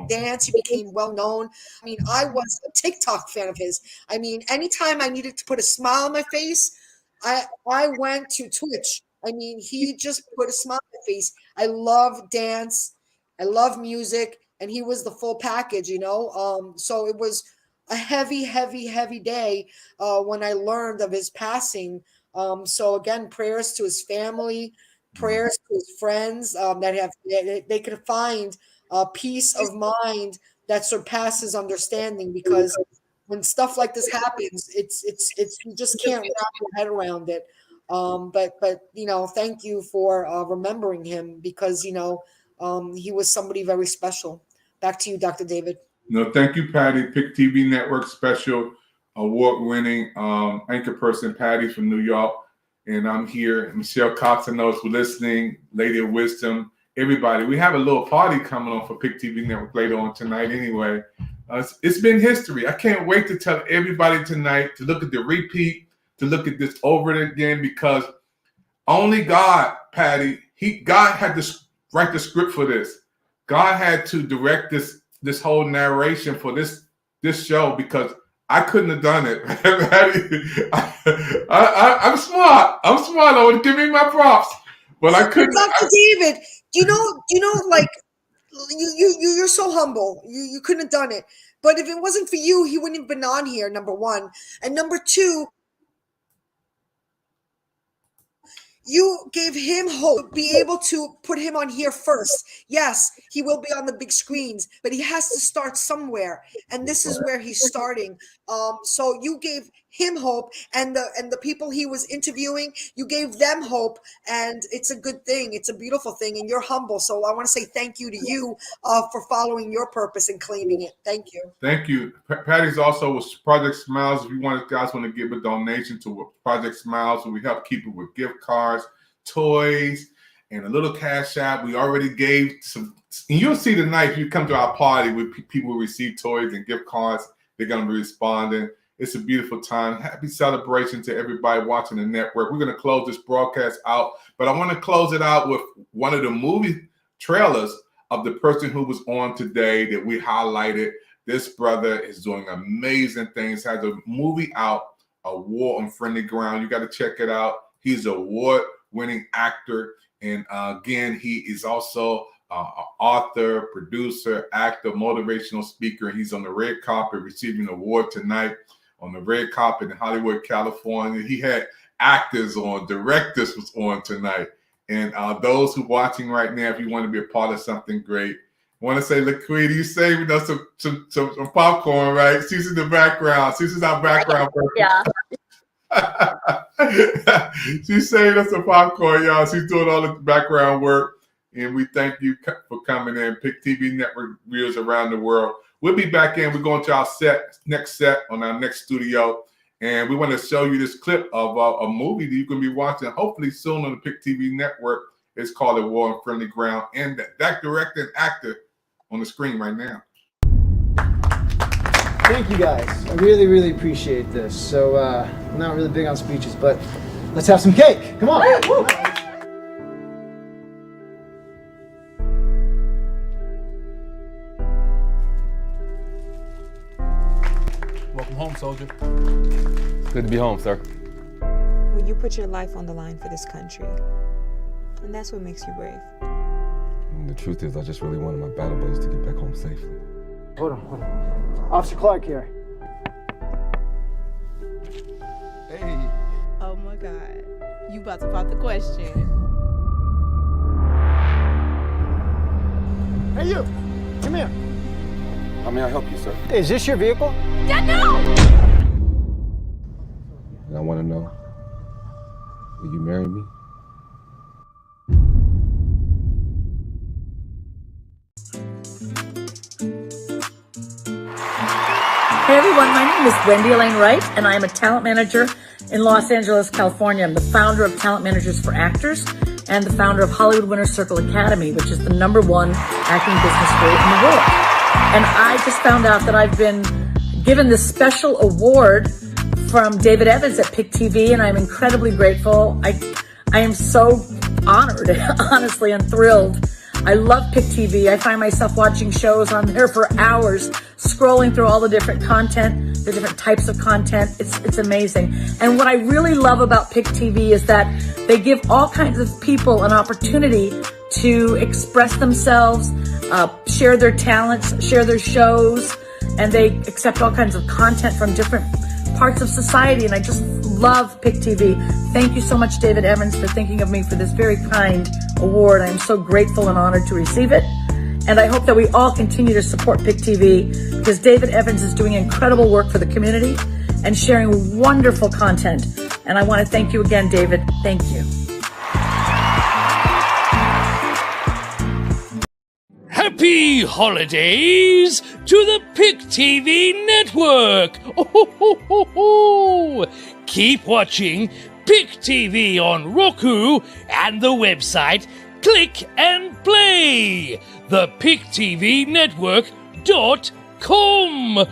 Dance. He became well known. I mean, I was a TikTok fan of his. I mean, anytime I needed to put a smile on my face, I went to Twitch. I mean, he just put a smile on my face. I love dance. I love music. And he was the full package, So it was a heavy day when I learned of his passing. So again, prayers to his family, prayers to his friends that they could find a peace of mind that surpasses understanding, because when stuff like this happens, it's you just can't wrap your head around it. But thank you for remembering him, because he was somebody very special. Back to you, Dr. David.
No, thank you, Patty. Pick TV Network special award-winning anchor person, Patty from New York. And I'm here. Michelle Cox, I know is listening. Lady of Wisdom. Everybody. We have a little party coming on for Pick TV Network later on tonight anyway. It's been history. I can't wait to tell everybody tonight to look at the repeat, to look at this over again, because only God, Patty, God had to write the script for this. God had to direct this whole narration for this show, because I couldn't have done it. I'm smart. I would give me my props, but I couldn't.
Dr. David, do you know, like you're so humble. You couldn't have done it. But if it wasn't for you, he wouldn't have been on here. Number one, and number two, you gave him hope, be able to put him on here first. Yes, he will be on the big screens, but he has to start somewhere, and this is where he's starting. So you gave him hope, and the people he was interviewing, you gave them hope, and it's a good thing. It's a beautiful thing, and you're humble. So I want to say thank you to you for following your purpose and claiming it. Thank you.
Thank you. Patty's also with Project Smiles. If you guys want to give a donation to Project Smiles, we help keep it with gift cards, toys, and a little cash app. We already gave some, and you'll see tonight if you come to our party with people who receive toys and gift cards, they're going to be responding. It's a beautiful time. Happy celebration to everybody watching the network. We're going to close this broadcast out, but I want to close it out with one of the movie trailers of the person who was on today that we highlighted. This brother is doing amazing things, has a movie out, A War on Friendly Ground. You got to check it out. He's an award-winning actor, and again, he is also an author, producer, actor, motivational speaker. He's on the red carpet receiving an award tonight on the red carpet in Hollywood, California. He had actors on, directors was on tonight. And those who watching right now, if you want to be a part of something great, I want to say, LaQuita, you saving us some popcorn, right? She's in the background. She's our background person.
Yeah.
She's saving us some popcorn, y'all. She's doing all the background work. And we thank you for coming in. Pick TV Network viewers around the world. We'll be back in. We're going to our next set on our next studio. And we want to show you this clip of a movie that you can be watching hopefully soon on the Pick TV Network. It's called A War on Friendly Ground. And that director and actor on the screen right now.
Thank you guys. I really, really appreciate this. So I'm not really big on speeches, but let's have some cake. Come on. Woo!
Welcome home, soldier.
Good to be home, sir.
Well, you put your life on the line for this country. And that's what makes you brave.
And the truth is, I just really wanted my battle buddies to get back home safely.
Hold on. Officer Clark here.
Hey.
Oh my God. You about to pop the question.
Hey, you. Come here.
How may I help you, sir?
Is this your vehicle?
Dad, no!
And I want to know, will you marry me?
Hey everyone, my name is Wendy Elaine Wright, and I am a talent manager in Los Angeles, California. I'm the founder of Talent Managers for Actors and the founder of Hollywood Winter Circle Academy, which is the #1 acting business school in the world. And I just found out that I've been given this special award from David Evans at Pick TV, and I'm incredibly grateful. I am so honored, honestly, and thrilled. I love Pick TV. I find myself watching shows on there for hours, scrolling through all the different content, the different types of content. It's amazing. And what I really love about Pick TV is that they give all kinds of people an opportunity to express themselves, share their talents, share their shows, and they accept all kinds of content from different parts of society. And I just love Pick TV. Thank you so much, David Evans, for thinking of me for this very kind award. I am so grateful and honored to receive it. And I hope that we all continue to support Pick TV because David Evans is doing incredible work for the community and sharing wonderful content. And I want to thank you again, David. Thank you.
Happy holidays to the Pick TV network! Oh, keep watching Pick TV on Roku and the website Click and Play, the PickTVNetwork.com.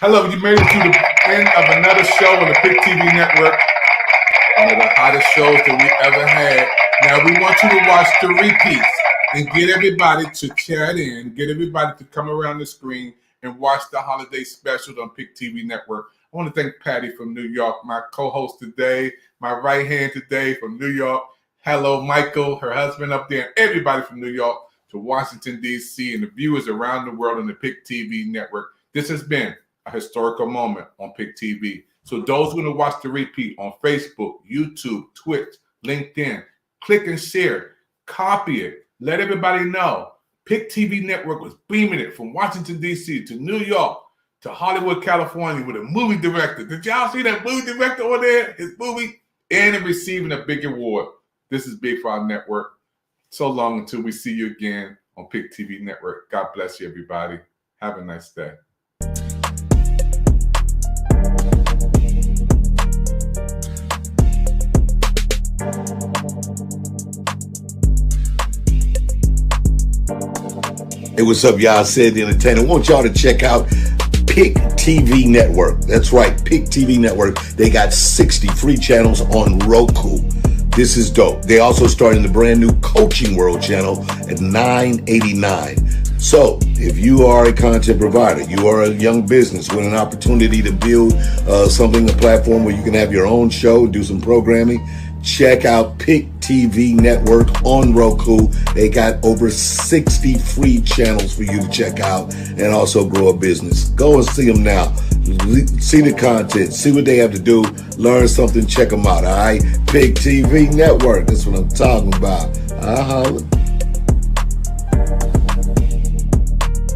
Hello, you made it to the end of another show on the Pick TV Network. One of the hottest shows that we ever had. Now we want you to watch the repeats and get everybody to chat in, get everybody to come around the screen and watch the holiday specials on Pick TV Network. I want to thank Patty from New York, my co-host today, my right hand today from New York. Hello, Michael, her husband up there, and everybody from New York to Washington, D.C., and the viewers around the world on the Pick TV Network. This has been a historical moment on Pick TV. So those who are going to watch the repeat on Facebook, YouTube, Twitch, LinkedIn, click and share, copy it, let everybody know. Pick TV Network was beaming it from Washington, D.C. to New York to Hollywood, California with a movie director. Did y'all see that movie director over there? His movie and receiving a big award. This is big for our network. So long until we see you again on Pick TV Network. God bless you, everybody. Have a nice day.
Hey, what's up, y'all? Sid the Entertainer. I want y'all to check out Pick TV Network. That's right, Pick TV Network. They got 60 free channels on Roku. This is dope. They also started the brand new Coaching World channel at $9.89. So if you are a content provider, you are a young business with an opportunity to build a platform where you can have your own show, do some programming, check out Pick TV Network on Roku. They got over 60 free channels for you to check out and also grow a business. Go and see them now. See the content. See what they have to do. Learn something. Check them out. All right. Pick TV Network. That's what I'm talking about.